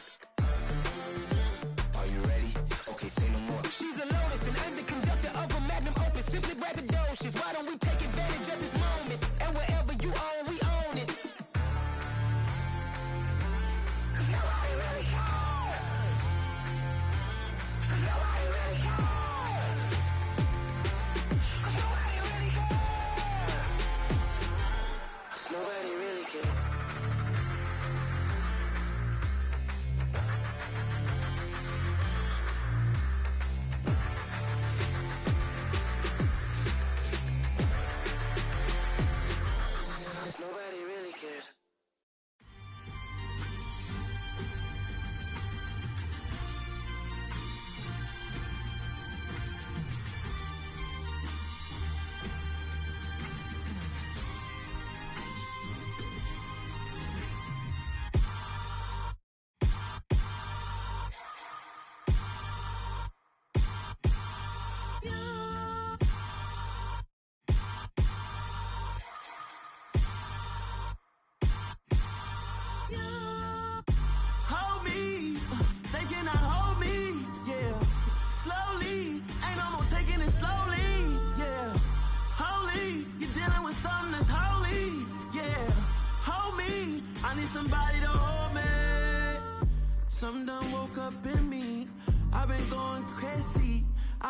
Are you ready? Okay, say no more. She's a Lotus and I'm the conductor of a Magnum Opus. Simply braggadocious. Why don't we take advantage of this moment? And wherever you own, we own it. Nobody really cares. Nobody really cares. Nobody really cares. Nobody really cares.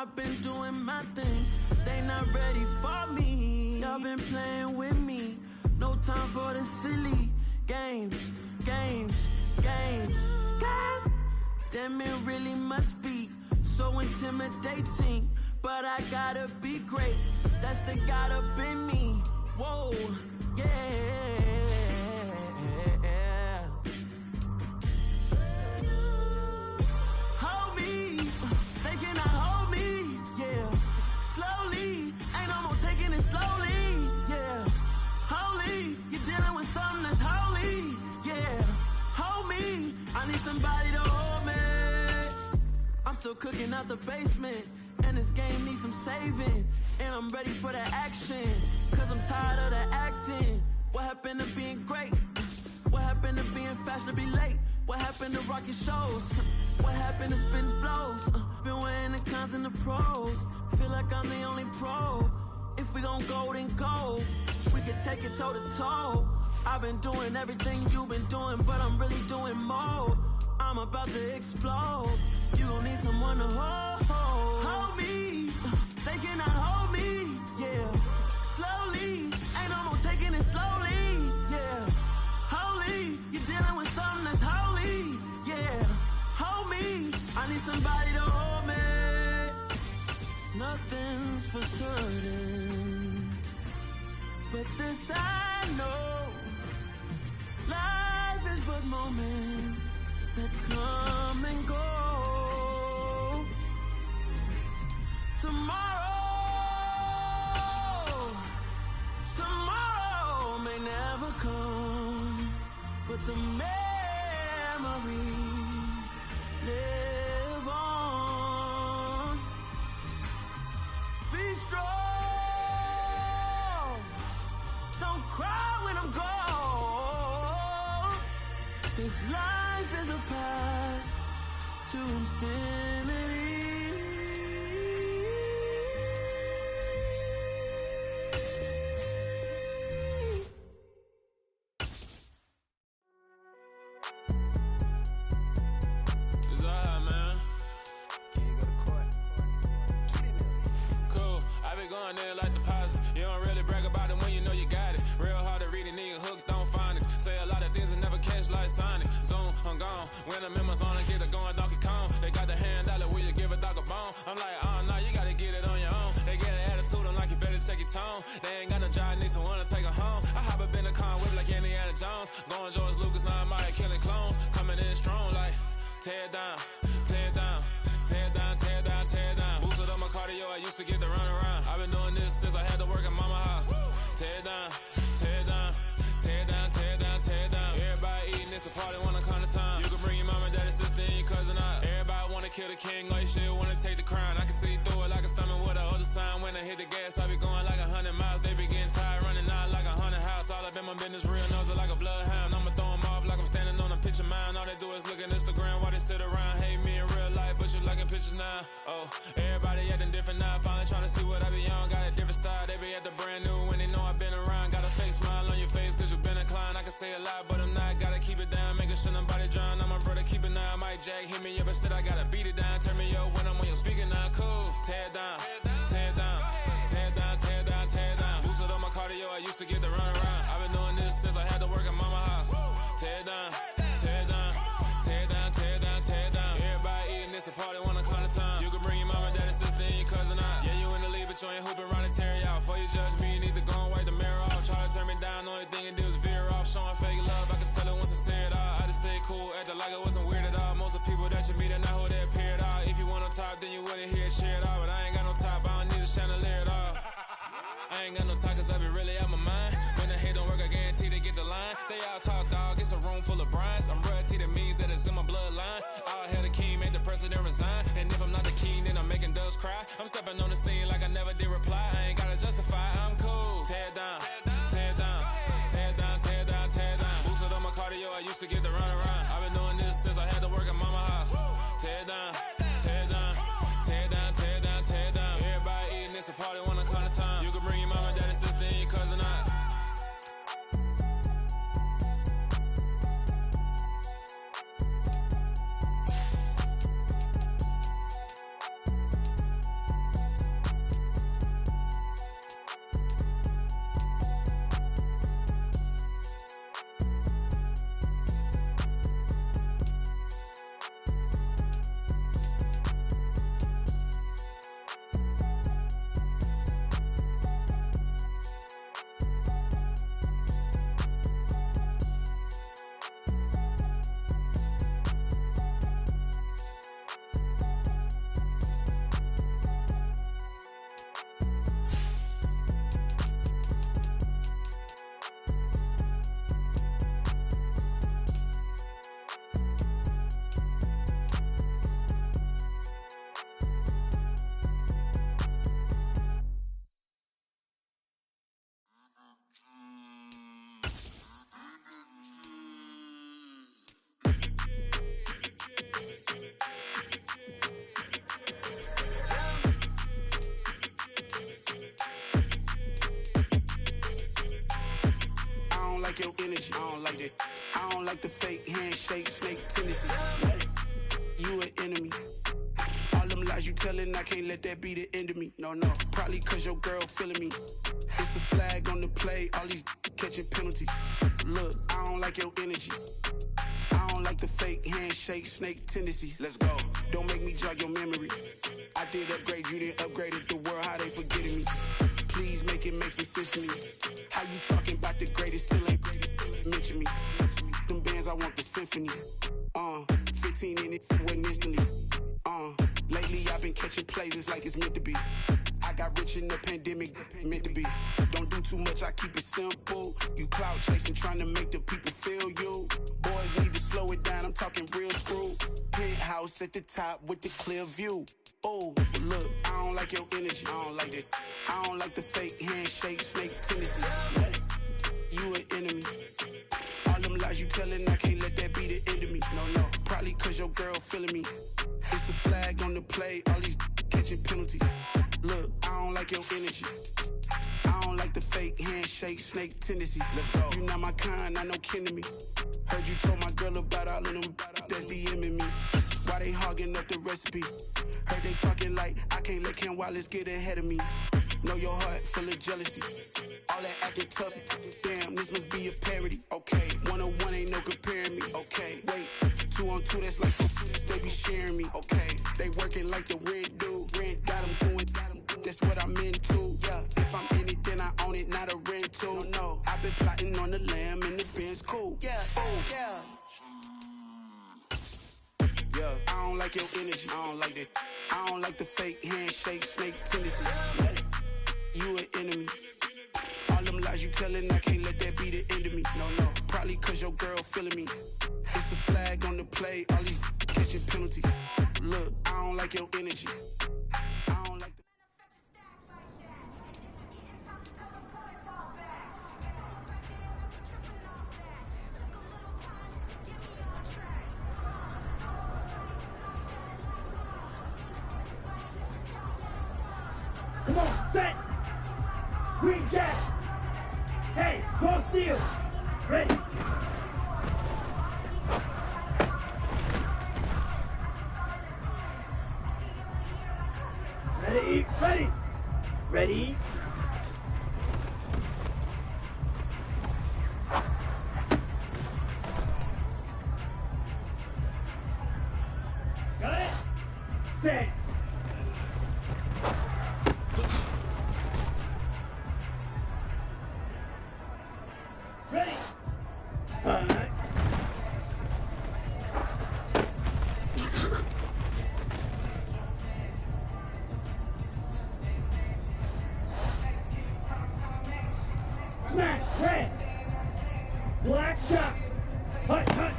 I've been doing my thing. They not ready for me. Y'all been playing with me. No time for the silly games. Damn, it really must be so intimidating. But I gotta be great. That's the God up in me. Whoa, yeah. Hold me, they cannot hold me, yeah. Slowly, ain't no more taking it slowly, yeah. Holy, you're dealing with something that's holy, yeah. Hold me, I need somebody to hold me. I'm still cooking out the basement, and this game needs some saving. And I'm ready for the action, cause I'm tired of the acting. What happened to being great? What happened to being fashionably late? What happened to rocking shows? What happened to spitting flows? Been weighing the cons and the pros. Feel like I'm the only pro. If we gon' go, then go. We can take it toe to toe. I've been doing everything you've been doing, but I'm really doing more. I'm about to explode. You gon' need someone to hold me. They cannot hold me, yeah. Slowly, ain't no more taking it slowly, yeah. Holy, you're dealing with something that's holy, yeah. Hold me, I need somebody to hold me. Nothing's for certain, but this I know. Life is but moments that come and go. Tomorrow may never come, but the memories live on. Be strong, don't cry when I'm gone. This life is a path to infinity. When the members on and get it going Donkey Kong, they got the hand dollar, will you give a dog a bone? I'm like, oh no, you gotta get it on your own. They get an attitude, I'm like, you better check your tone. They ain't got no job, need someone to take her home. I hop up in the car, whip like Indiana Jones. Going George Lucas, now I'm out here killing clones. Coming in strong like, tear down, tear down, tear down, tear down, tear down. Boosted up my cardio, I used to get to run around. I've been doing this since I had to work at mama house. Tear down, tear down, tear down, tear down, tear down. Everybody eating, it's a party, wanna come to time. You can bring your mama, daddy, sister, and your cousin out. Everybody wanna kill the king, like shit, wanna take the crown. I can see through it like a stomach with a other sign. When I hit the gas, I be going like 100 miles. They be getting tired, running out like 100 house. All up in my business, real nose like a bloodhound. I'ma throw them off like I'm standing on a picture mound. All they do is look at Instagram while they sit around. Hate me in real life, but you liking pictures now. Oh, everybody acting different now. Finally trying to see what I be on. Got a different style, they be at the brand new when they know I've been around. Got a fake smile on your face, cause you been inclined. I can say a lot, but I'm not. Gotta keep it down, making sure nobody drown. I'm my brother, keep it now. Mike Jack hit me up and said I gotta beat it down. Turn me up when I'm on your speaker now. Cool, tear down, tear down, tear down, tear down, tear down. Boosted up my cardio, I used to get to run around. I've been doing this since I had to work at mama house. Tear down, tear down, tear down, tear down, tear down. Everybody eating, it's a party, wanna come to time. You can bring your mama, daddy, sister, and your cousin out. Yeah, you in the lead, but you ain't hooping around and tear you out. Before you judge me, you need to go and wipe the mirror off. Try to turn me down, only thing you do is veer off. Showing fake love, I can tell it once I say it all. I just stay cool, acting like I wasn't weird at all. Most of the people that you meet are not who they appear at all. If you want on top, then you wouldn't hear it cheer at all. But I ain't got no top, I don't need a chandelier at all. I ain't got no talk, cause I be really out my mind. When the hate don't work, I guarantee they get the line. They all talk, dog, it's a room full of brines. I'm royalty, that means that it's in my bloodline. All hail the king, made the president resign. And if I'm not the king, then I'm making doves cry. I'm stepping on the scene like I never did reply. I ain't gotta justify, I'm cool. Tear down, tear down, tear down, tear down, tear down. Boosted up my cardio, I used to get to run around. I've been doing this since I had to work at mama house. Tear down, tear down, tear down, tear down, tear down. Everybody eating, it's a party, wanna come to time. You can bring your mama, daddy, sister, and your cousin out. your energy. I don't like that. I don't like the fake handshake, snake tendency. You an enemy. All them lies you telling, I can't let that be the end of me. No, probably cause your girl feeling me. It's a flag on the play, all these catching penalties. Look, I don't like your energy. I don't like the fake handshake, snake tendency. Let's go. Don't make me jog your memory. I did upgrade, you didn't upgrade it. The world, how they forgetting me. Please make it make some sense to me. How you talking about the greatest, still ain't mention me. Them bands, I want the symphony. 15 in it, wasn't instantly. Lately I've been catching plays, it's like it's meant to be. I got rich in the pandemic, meant to be. Don't do too much, I keep it simple. You clout chasing, trying to make the people feel you. Boys need to slow it down, I'm talking real screw. Penthouse at the top with the clear view. Oh, look, I don't like your energy, I don't like that. I don't like the fake handshake, snake tendency. You an enemy. All them lies you telling, I can't let that be the end of me. No, probably cause your girl feeling me. It's a flag on the play, all these catching penalties. Look, I don't like your energy. I don't like the fake handshake, snake tendency. Let's go. You not my kind, I know kin to me. Heard you told my girl about all of them that's DMing me. Why they hogging up the recipe? Heard they talking like I can't let Ken Wallace get ahead of me. Know your heart full of jealousy. All that acting tough, damn, this must be a parody. Okay, 101 ain't no comparing me. Okay, wait, 2 on 2, that's like they be sharing me. Okay, they working like the rent dude. Rent got them doing, that's what I'm into. Yeah, if I'm in it, then I own it, not a rental. No, I've been plotting on the lamb and the Benz cool. Yeah, yeah, I don't like your energy, I don't like that. I don't like the fake handshake, snake tendency. You an enemy. All them lies you telling, I can't let that be the end of me. No, probably cause your girl feeling me. It's a flag on the play, all these catching penalties. Look, I don't like your energy. I don't like the Come on, set! Green Jack! Hey, go steal! Ready! Ready, ready! Ready! Got it? Set! Ready? All right. Smash, red. Black shot. Hut, hut.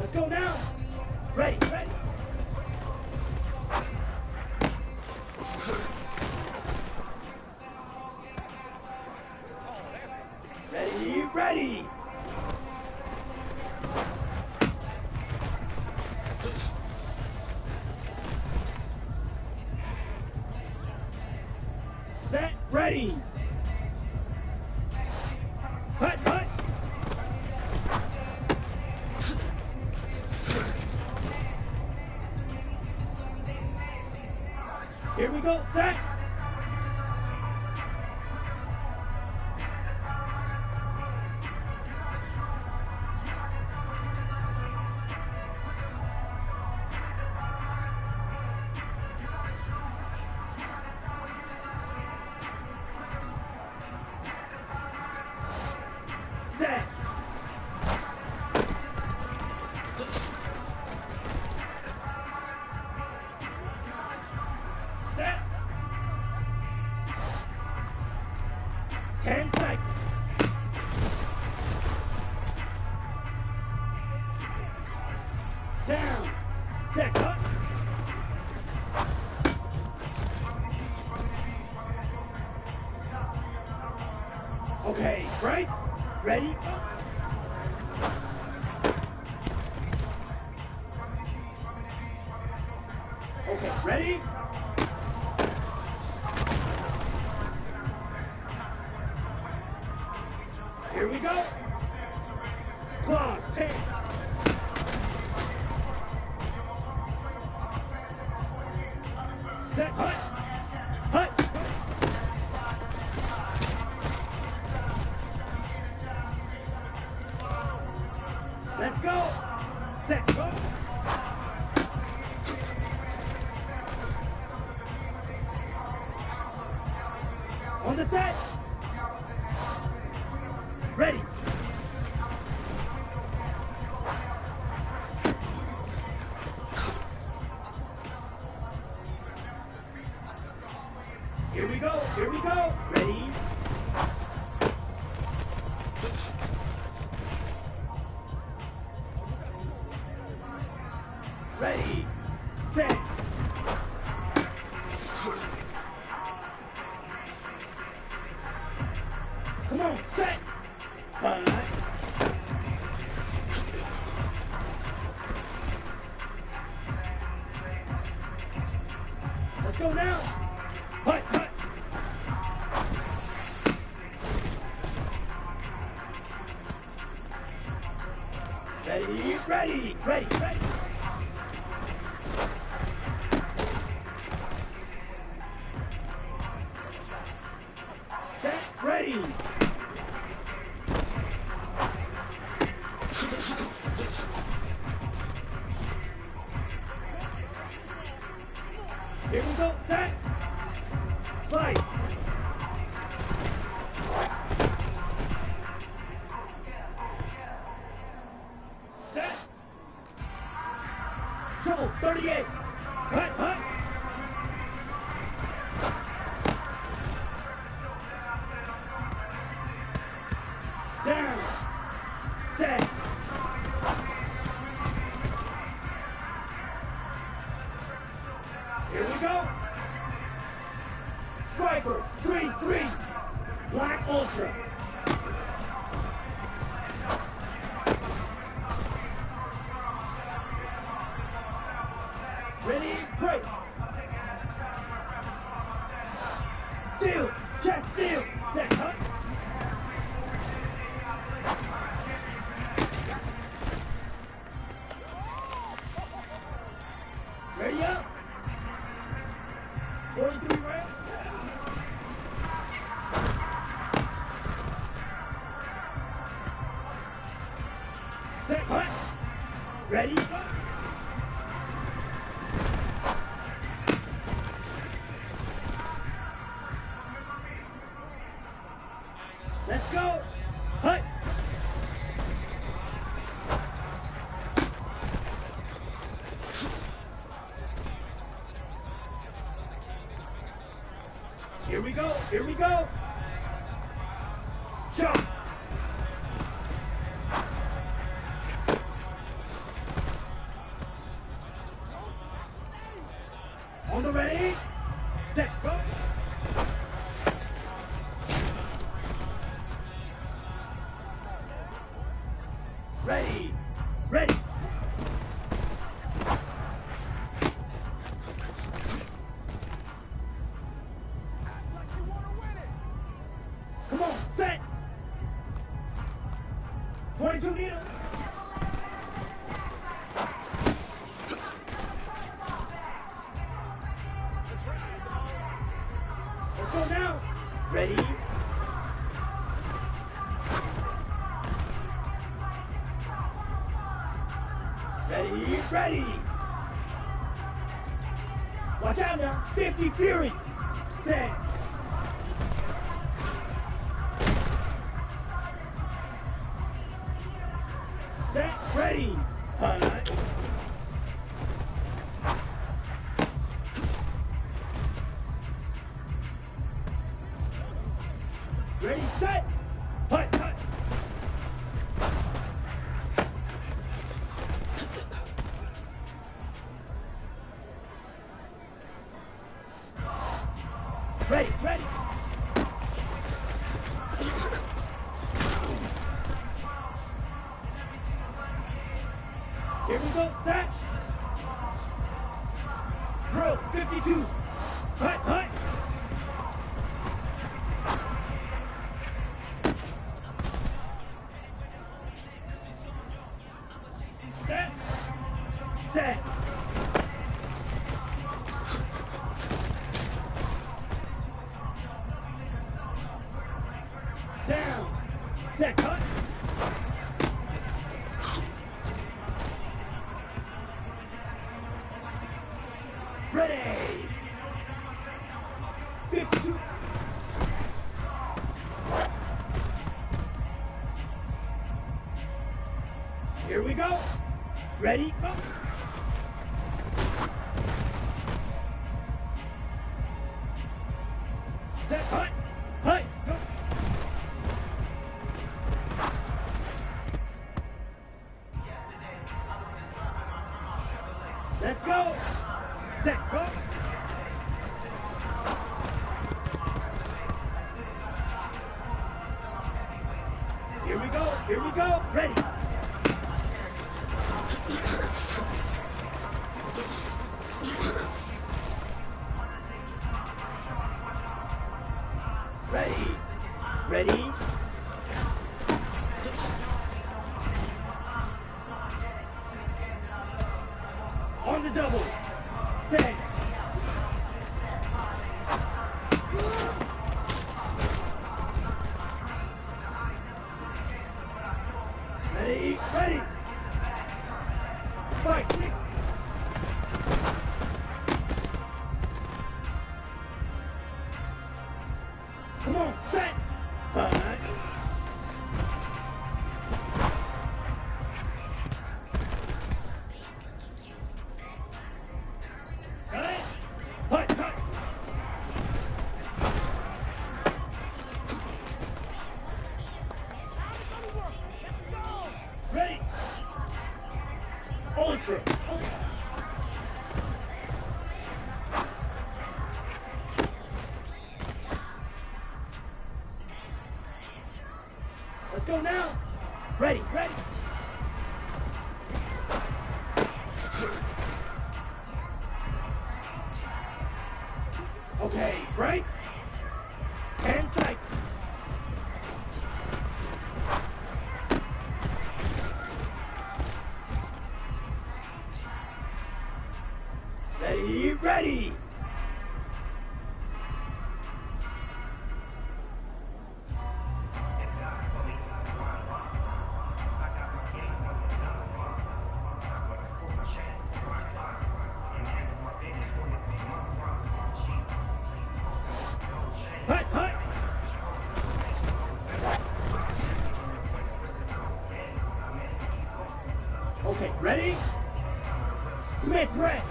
Let's go now. Ready, ready. Ready, ready! Set, ready! Hut, hut! Here we go, set! Set. Set. 10 seconds. Down. Set. Up. Okay, right? Ready? Okay, ready? Here we go. Claws, hands. Set, hut. Hut. Let's go. Set, go. On the set. Ready. Here we go. Here we go. Ready. Ready. Set. Come on. Set. Let's go now. Hut, hut. Ready, ready, ready, ready. Set, ready. Here we go, set. Slide. Set. Shovel 38. Hut, hut. Down. Set. Here we go. Striker 3-3. Black Ultra. Ready, break. Steal, check, steal, set, hut. Ready up. 43 rounds. Set, hut. Ready, go. Let's go. Hut. Here we go. Here we go. Jump. On the ready. Set, go. Ready. Ready. Come on, set. 22 needles. Let's go now. Ready. Ready, ready. Watch out now. 50 Fury. Set. Set, ready. Hut. Ready, set. Hut, hut. Ready, ready. Here we go, set. Drill 52. Hut, hut. Set. Set. Down. Set. Hut. Ready. 52. Here we go. Ready, go. Set, hut, hut, go. Let's go. Set, go. Here we go, here we go. Ready. Ready. Ready. On the double. Set. Ready. Ready. Fight. Come on, set. Hut. Hut. Hut, hut. Ready. Ultra. Let's go now. Ready, ready. Okay, break. And sight. Ready, ready. Hut, hut. Okay, ready? Smith, red.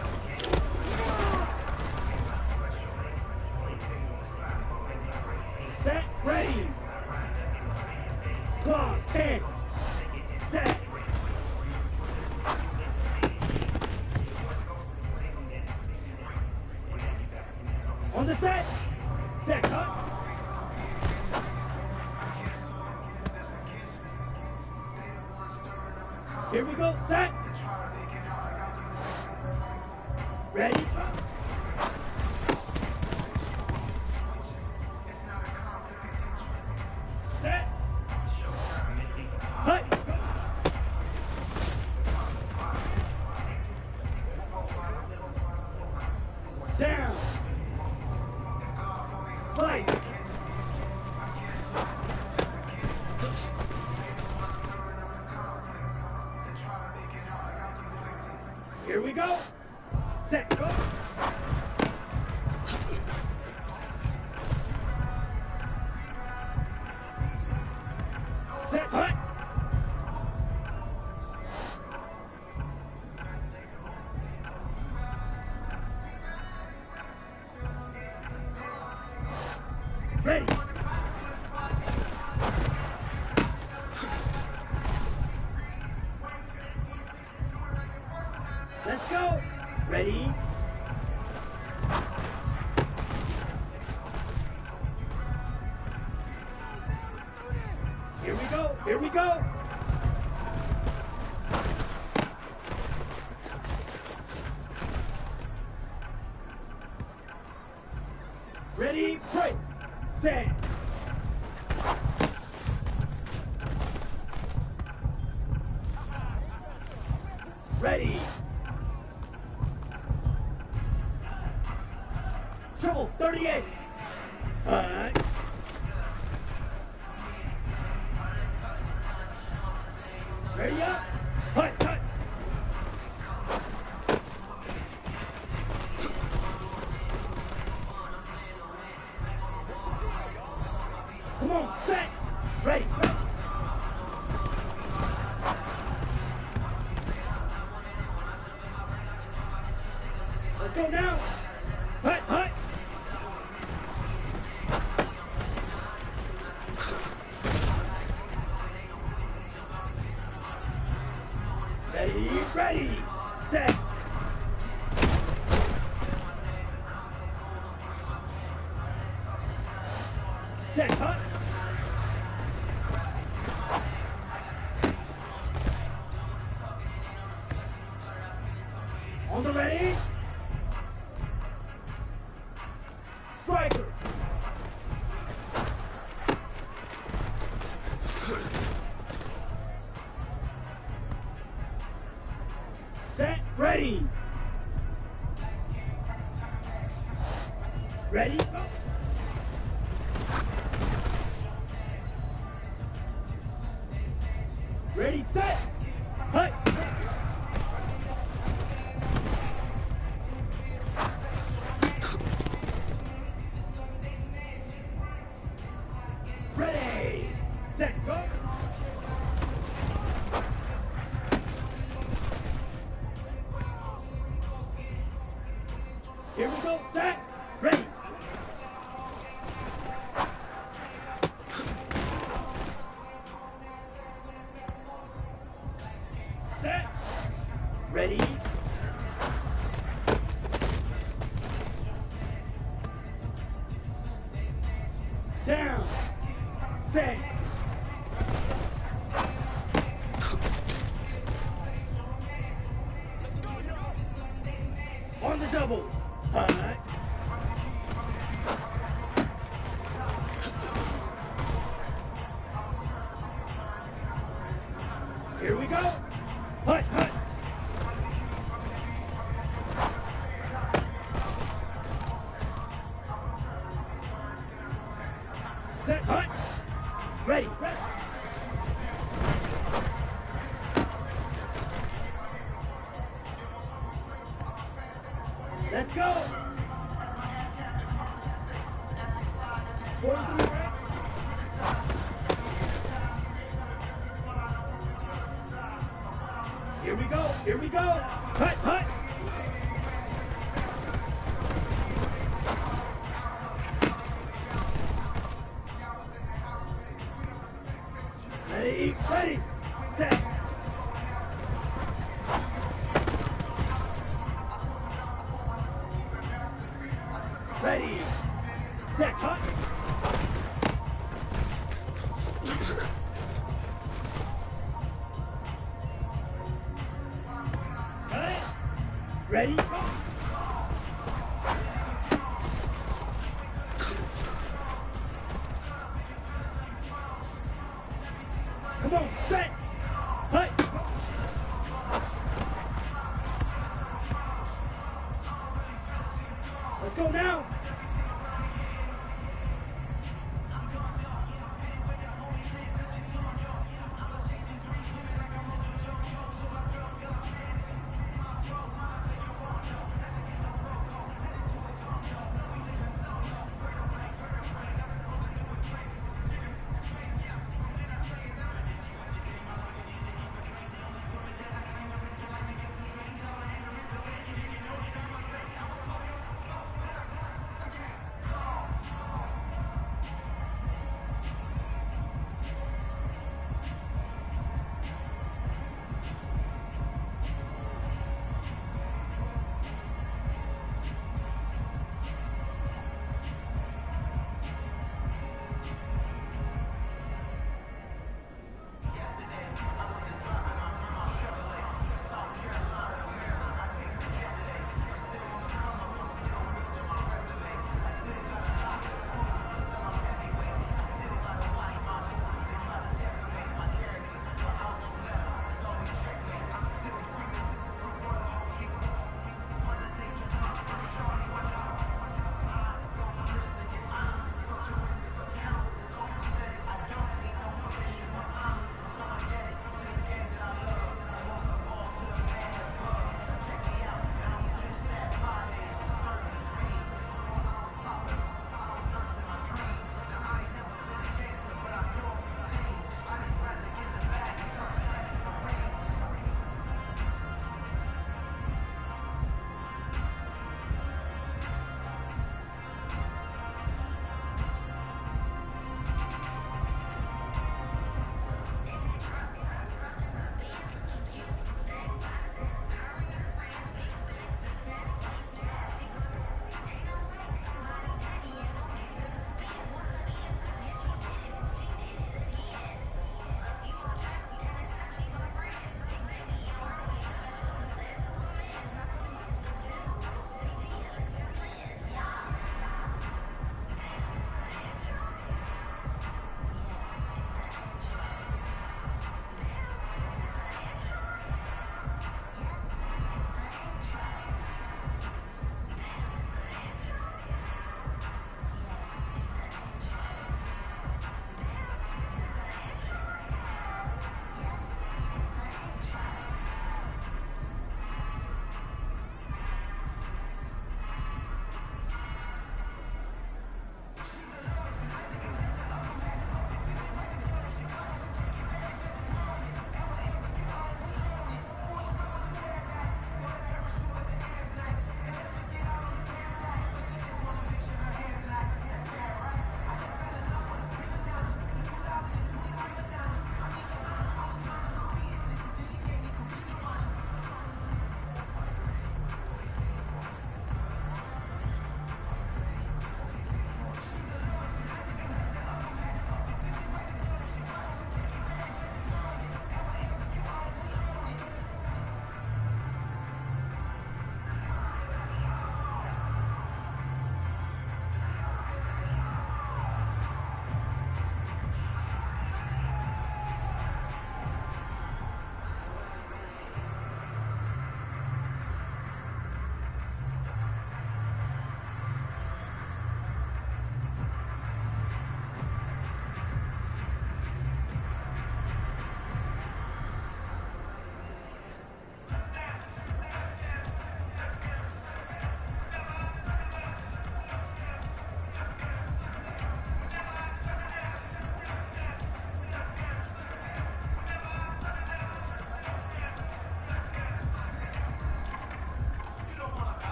Set, ready. Clock, 10. Set. On the set. Set, cut. Here we go, set. Ready, cut. Set. Hut. Down. Fight. Here we go. Set, go. Set, hut. Ready. Let's go. Ready. Here we go. Here we go. set. Ready. Triple 38. Ready up. Hut, hut. Come on, set. Ready. Let's go now. Hut, hut. Ready, set. Set, hut. On the ready. Striker. Set, ready. Ready, go. Ready, set. Hut. Ready, set, go. Here we go, set, ready. Set, ready. Down, set. On the double. Hut. Here we go. Hut, hut. Set, hut. Ready, ready. Let's go. 43 ready. Here we go, here we go. Hut, hut. Ready, ready, set. Ready, set, hut. Cut. Ready, go. Come on, set. Hut. Let's go now.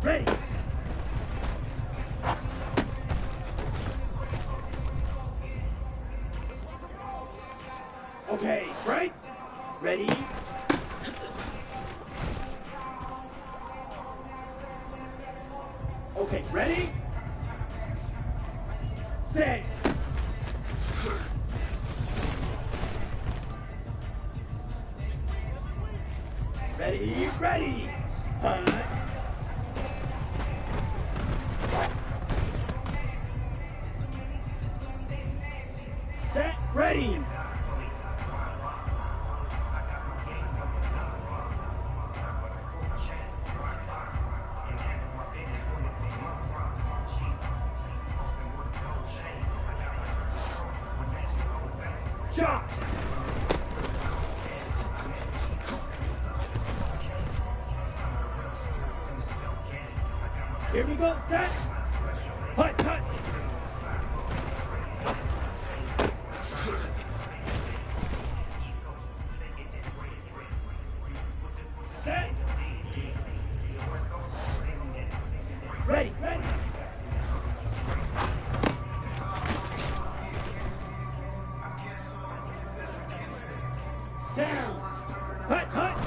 Ready. Okay, right? Ready? Okay, ready? Set. Ready, ready. Hunt. Set, ready. Shot. Here we go, set. Hut, hut. Set. Ready, ready. Down. Hut, hut.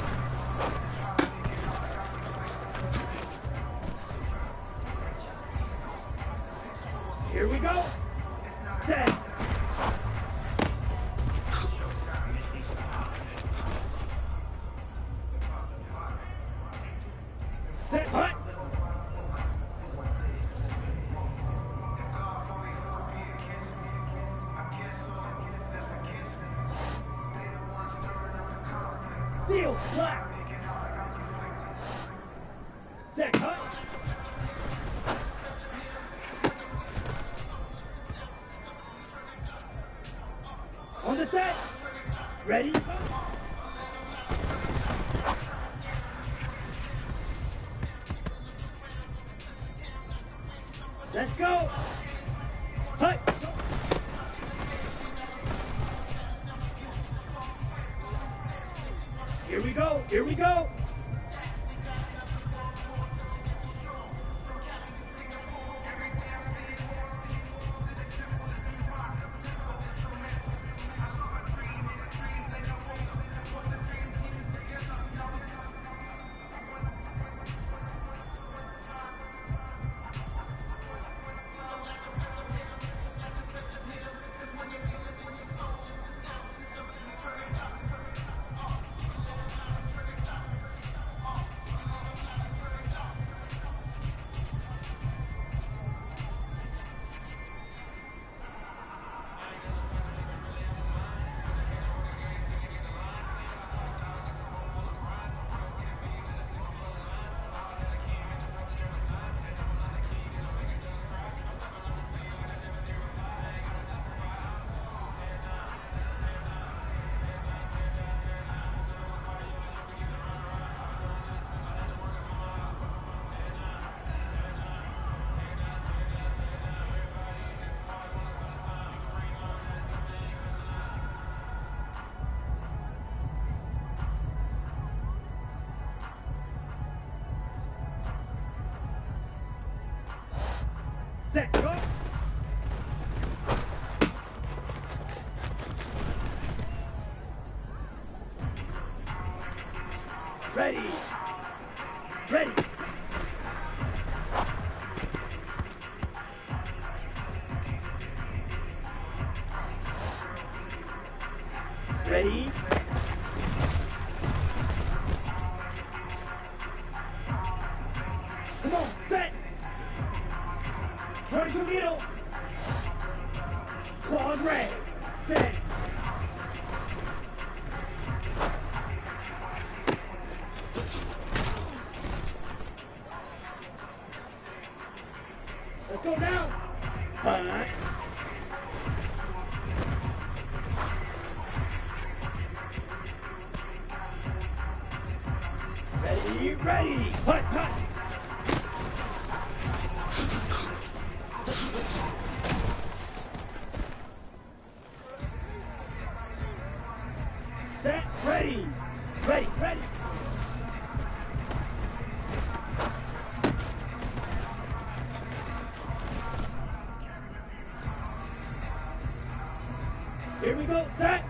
Here we go. Set. Set, hut. Steel, black. Set, hut. On the set. Ready? Let's go. Hut. Here we go. Here we go. Set, go. Ready. Ready. Ready. Come on, set. Turn to the middle. Claws red. Set. Let's go down. Hunt. Ready, ready. Hunt, hunt. Set, ready. Ready, ready. Here we go, set.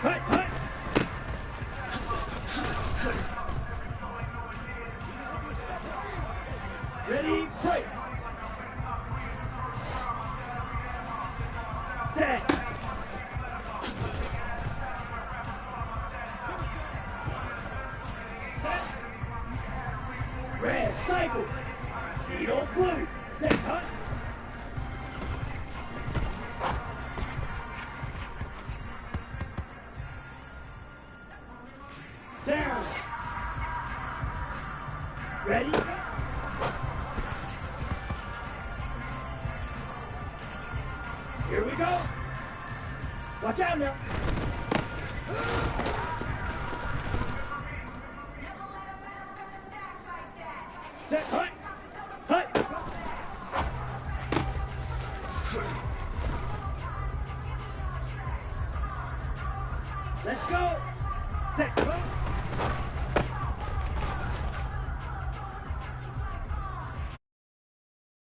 Hut, hut. Ready, break. Set. Red, cycle. Needle, blue. Set, hut. Down. Ready? Here we go. Watch out now. Set, hut. Hut. Let's go. Set, go.